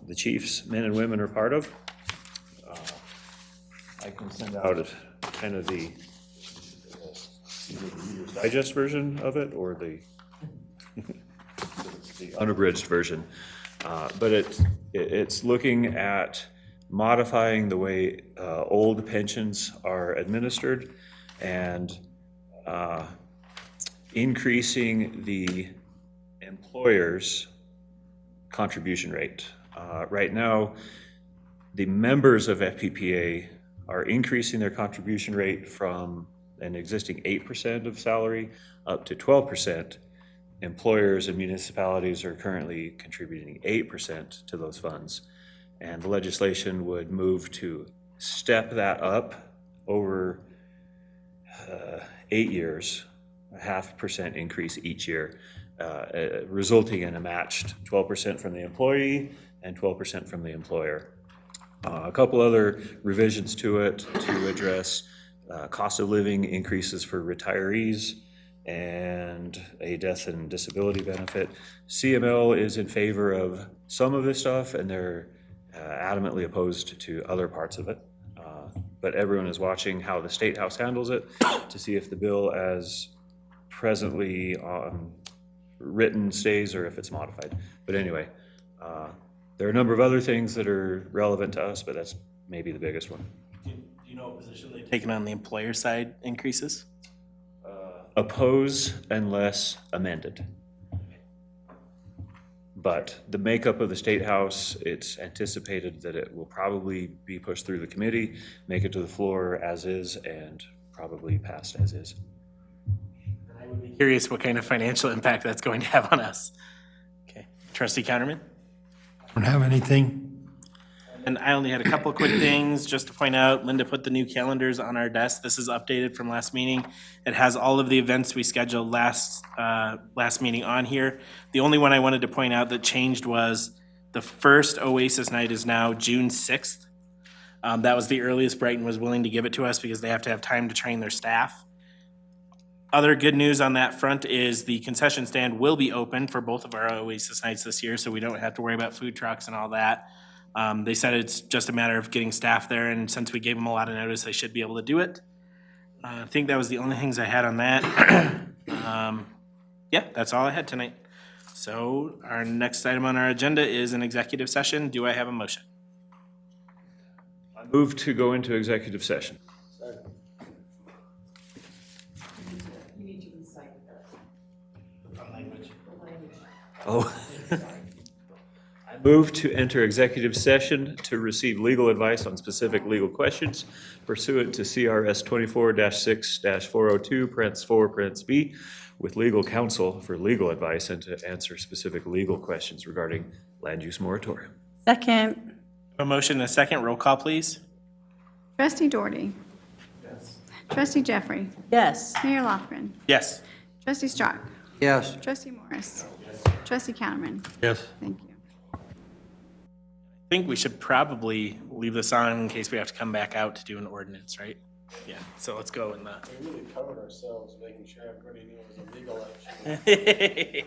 the chiefs, men and women, are part of. I can send out kind of the either the Reader's Digest version of it or the unabridged version. But it's looking at modifying the way old pensions are administered and increasing the employer's contribution rate. Right now, the members of FPPA are increasing their contribution rate from an existing 8% of salary up to 12%. Employers and municipalities are currently contributing 8% to those funds. And the legislation would move to step that up over 8 years, a 0.5% increase each year, resulting in a matched 12% from the employee and 12% from the employer. A couple other revisions to it to address cost of living increases for retirees and a death and disability benefit. CML is in favor of some of this stuff, and they're adamantly opposed to other parts of it. But everyone is watching how the State House handles it to see if the bill as presently written stays or if it's modified. But anyway, there are a number of other things that are relevant to us, but that's maybe the biggest one. Do you know what position they've taken on the employer side increases? Oppose unless amended. But the makeup of the State House, it's anticipated that it will probably be pushed through the committee, make it to the floor as is, and probably passed as is. I would be curious what kind of financial impact that's going to have on us. Okay, Trustee Counterman? Don't have anything. And I only had a couple of quick things just to point out. Linda put the new calendars on our desk. This is updated from last meeting. It has all of the events we scheduled last meeting on here. The only one I wanted to point out that changed was The first Oasis night is now June 6th. That was the earliest Brighton was willing to give it to us because they have to have time to train their staff. Other good news on that front is the concession stand will be open for both of our Oasis nights this year, so we don't have to worry about food trucks and all that. They said it's just a matter of getting staff there, and since we gave them a lot of notice, they should be able to do it. I think that was the only things I had on that. Yeah, that's all I had tonight. So our next item on our agenda is an executive session. Do I have a motion? Move to go into executive session. Oh. I move to enter executive session to receive legal advice on specific legal questions pursuant to CRS 24-6-402, parents 4, parents B, with legal counsel for legal advice and to answer specific legal questions regarding land use moratorium. Second. A motion and a second. Roll call, please. Trustee Doherty. Yes. Trustee Jeffrey. Yes. Mayor Lofgren. Yes. Trustee Strack. Yes. Trustee Morris. Trustee Counterman. Yes. Thank you. I think we should probably leave this on in case we have to come back out to do an ordinance, right? Yeah, so let's go in the. We really covered ourselves, making sure everybody knew it was a legal action.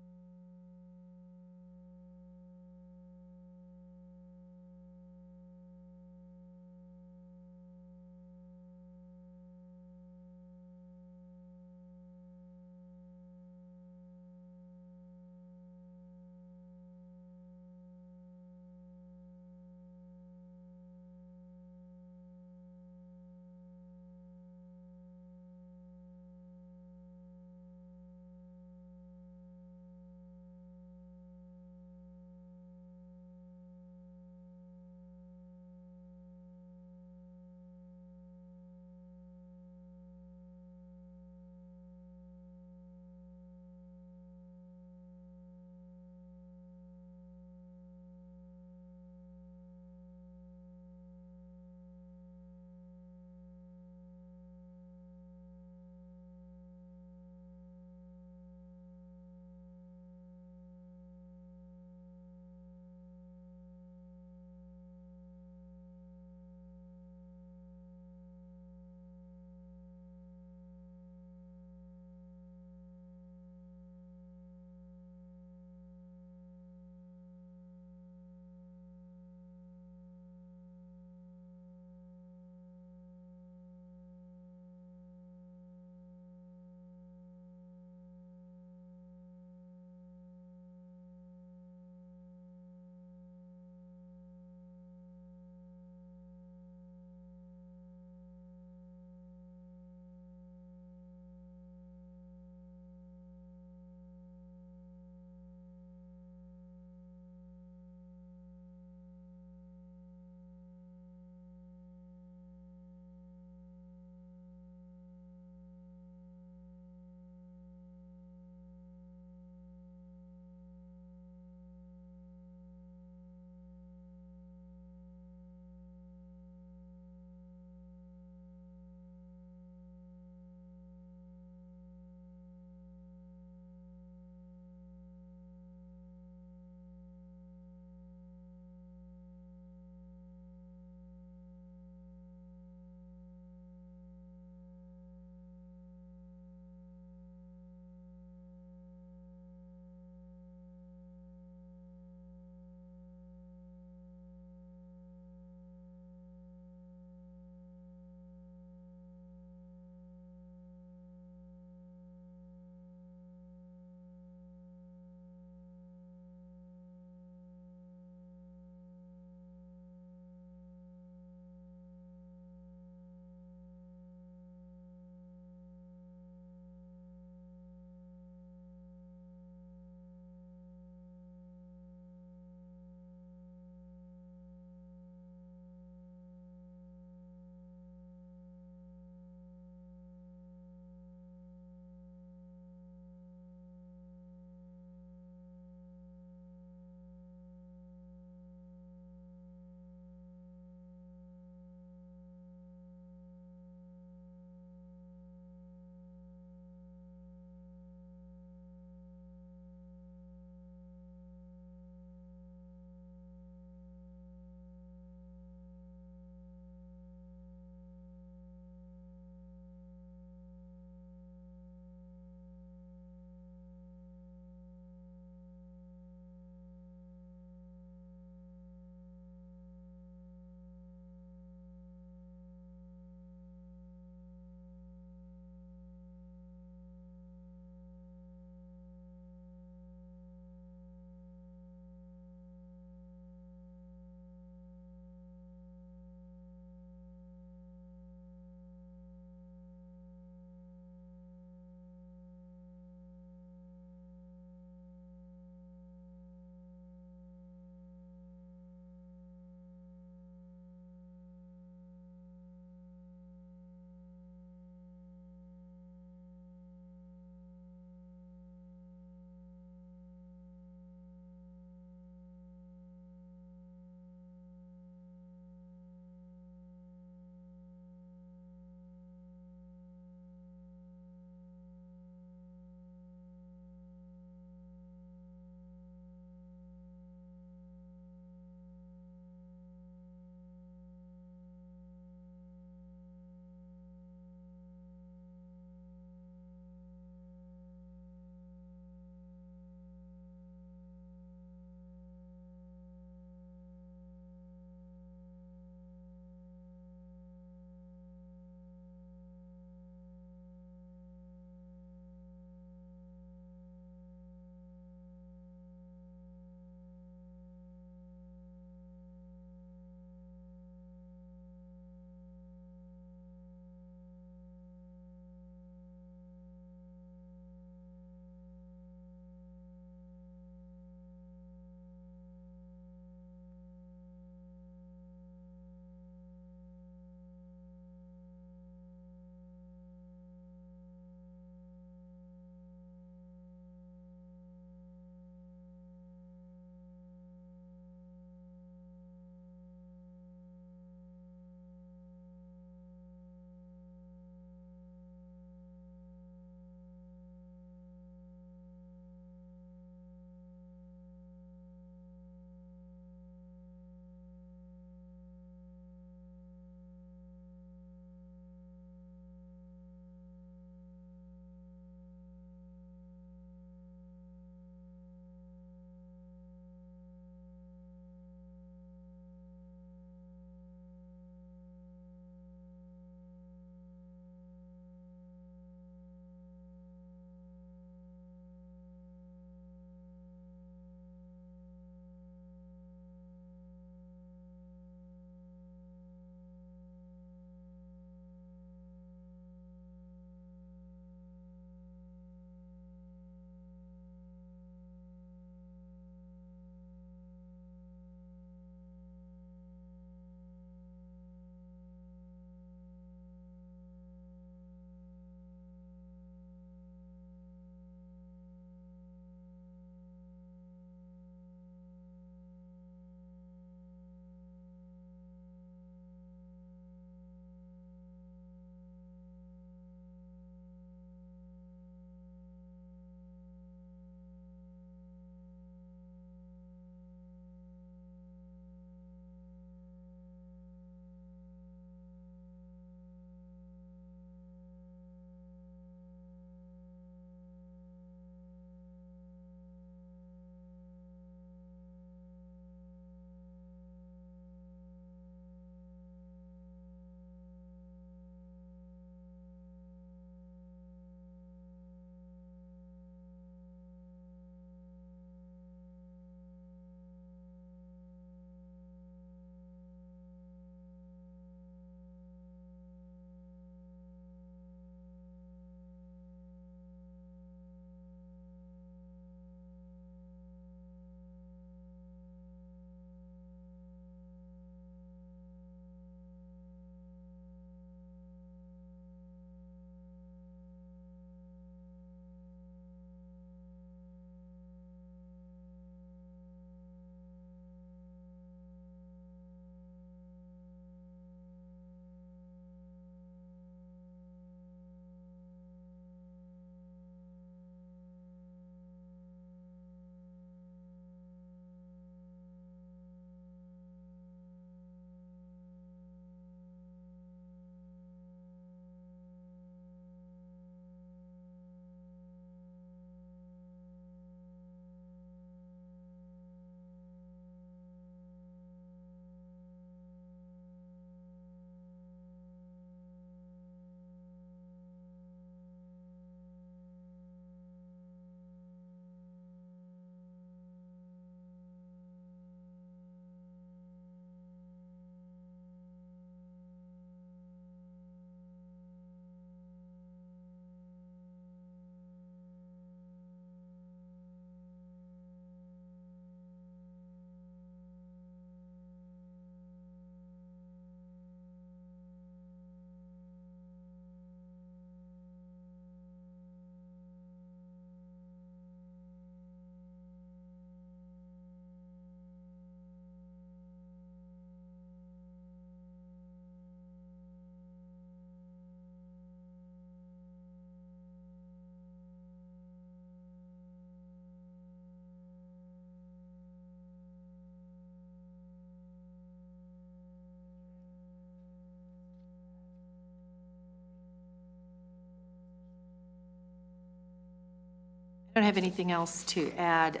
don't have anything else to add.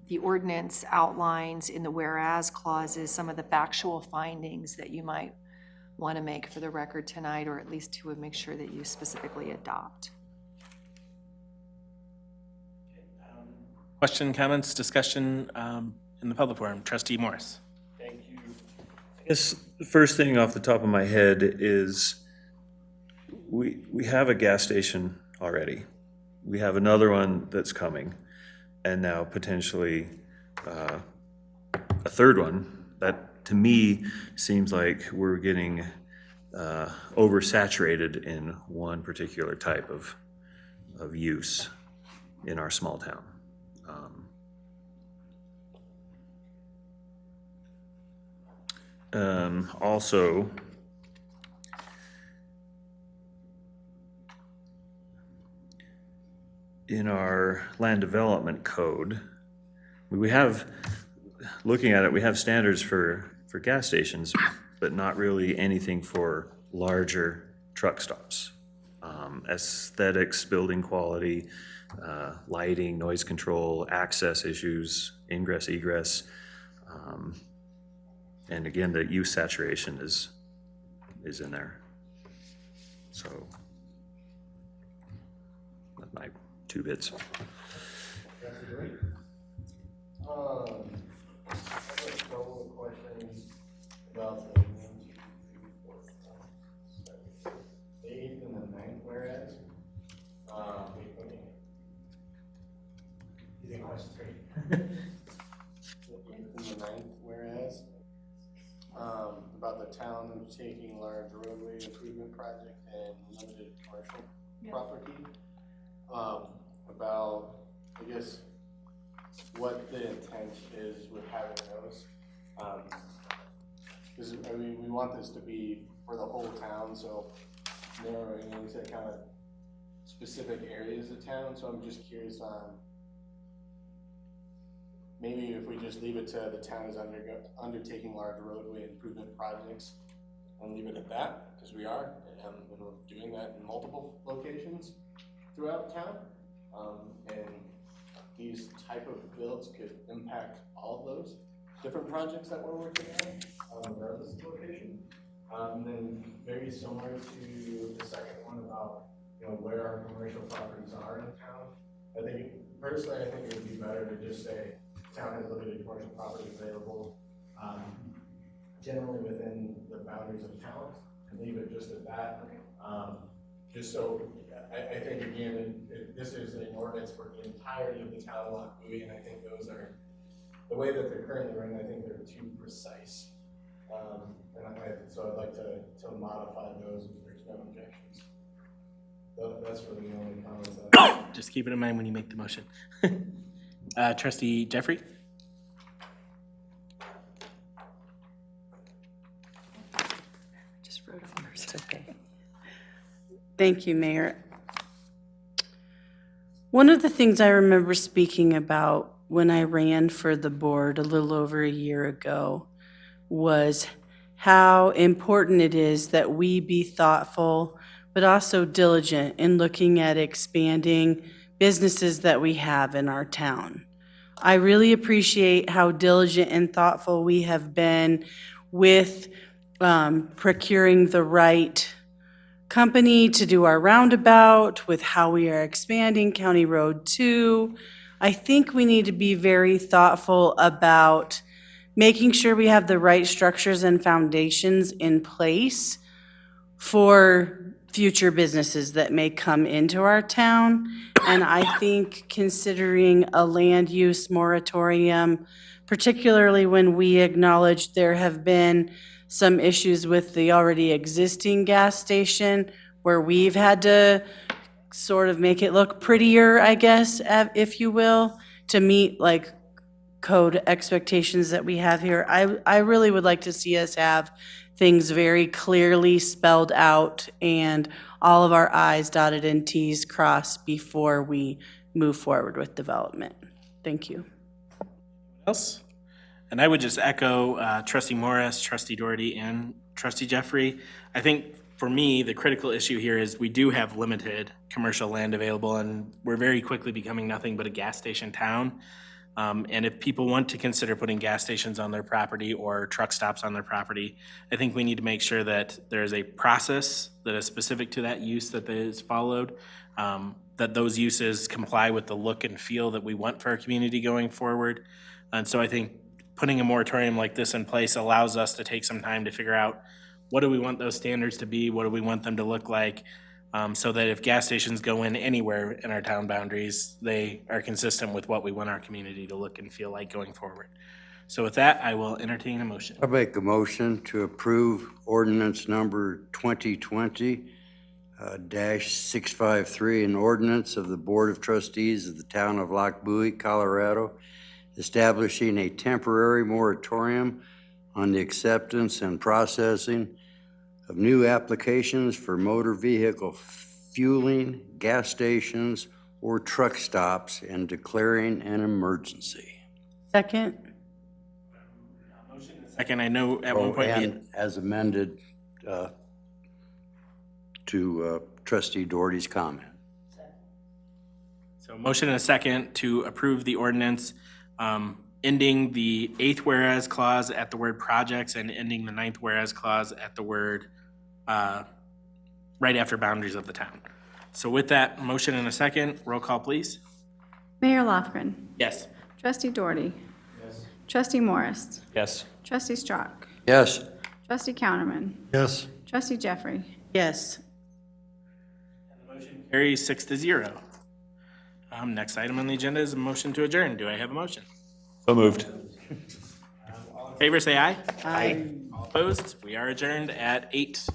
The ordinance outlines in the whereas clauses some of the factual findings that you might want to make for the record tonight, or at least to make sure that you specifically adopt. Question, comments, discussion in the public forum? Trustee Morris. Thank you. I guess the first thing off the top of my head is we have a gas station already. We have another one that's coming, and now potentially a third one. That, to me, seems like we're getting oversaturated in one particular type of use in our small town. Also, in our land development code, we have, looking at it, we have standards for gas stations, but not really anything for larger truck stops. Aesthetics, building quality, lighting, noise control, access issues, ingress, egress. And again, the use saturation is in there. So that's my 2 bits. That's great. I have a couple of questions about the 8th and the 9th whereas. These are questions, great. The 8th and the 9th whereas, about the town undertaking large roadway improvement project and limited commercial property. About, I guess, what the intent is with having those. Because, I mean, we want this to be for the whole town, so narrowing into kind of specific areas of town, so I'm just curious on maybe if we just leave it to the town is undertaking large roadway improvement projects and leave it at that, because we are, and we're doing that in multiple locations throughout town. And these type of builds could impact all of those different projects that we're working on, regardless of location. And then very similar to the second one about, where our commercial properties are in town. I think, personally, I think it would be better to just say, town has limited commercial property available, generally within the boundaries of town, and leave it just at that. Just so, I think again, this is an ordinance for the entirety of the town of Loch Buoy, and I think those are, the way that they're currently written, I think they're too precise. So I'd like to modify those if there's no objections. That's really the only comments that Just keep it in mind when you make the motion. Trustee Jeffrey? Just wrote on hers. It's okay. Thank you, Mayor. One of the things I remember speaking about when I ran for the board a little over a year ago was how important it is that we be thoughtful, but also diligent in looking at expanding businesses that we have in our town. I really appreciate how diligent and thoughtful we have been with procuring the right company to do our roundabout, with how we are expanding County Road 2. I think we need to be very thoughtful about making sure we have the right structures and foundations in place for future businesses that may come into our town. And I think considering a land use moratorium, particularly when we acknowledge there have been some issues with the already existing gas station where we've had to sort of make it look prettier, I guess, if you will, to meet like code expectations that we have here. I really would like to see us have things very clearly spelled out and all of our I's dotted and T's crossed before we move forward with development. Thank you. Else? And I would just echo Trustee Morris, Trustee Doherty, and Trustee Jeffrey. I think for me, the critical issue here is we do have limited commercial land available, and we're very quickly becoming nothing but a gas station town. And if people want to consider putting gas stations on their property or truck stops on their property, I think we need to make sure that there's a process that is specific to that use that is followed, that those uses comply with the look and feel that we want for our community going forward. And so I think putting a moratorium like this in place allows us to take some time to figure out what do we want those standards to be, what do we want them to look like, so that if gas stations go in anywhere in our town boundaries, they are consistent with what we want our community to look and feel like going forward. So with that, I will entertain a motion. I make a motion to approve ordinance number 2020-653, an ordinance of the Board of Trustees of the Town of Lockbowie, Colorado, establishing a temporary moratorium on the acceptance and processing of new applications for motor vehicle fueling, gas stations, or truck stops, and declaring an emergency. Second? Second, I know at one point, And as amended to trustee Doherty's comment. so motion and a second to approve the ordinance, ending the 8th whereas clause at the word projects and ending the 9th whereas clause at the word, right after boundaries of the town. So with that motion and a second, roll call, please. Mayor Lofgren. Yes. Trustee Doherty. Yes. Trustee Morris. Yes. Trustee Strach. Yes. Trustee Counterman. Yes. Trustee Jeffrey. Yes. Carries 6-0. Next item on the agenda is a motion to adjourn. Do I have a motion? So moved. All in favor, say aye. Aye. All opposed? We are adjourned at 8.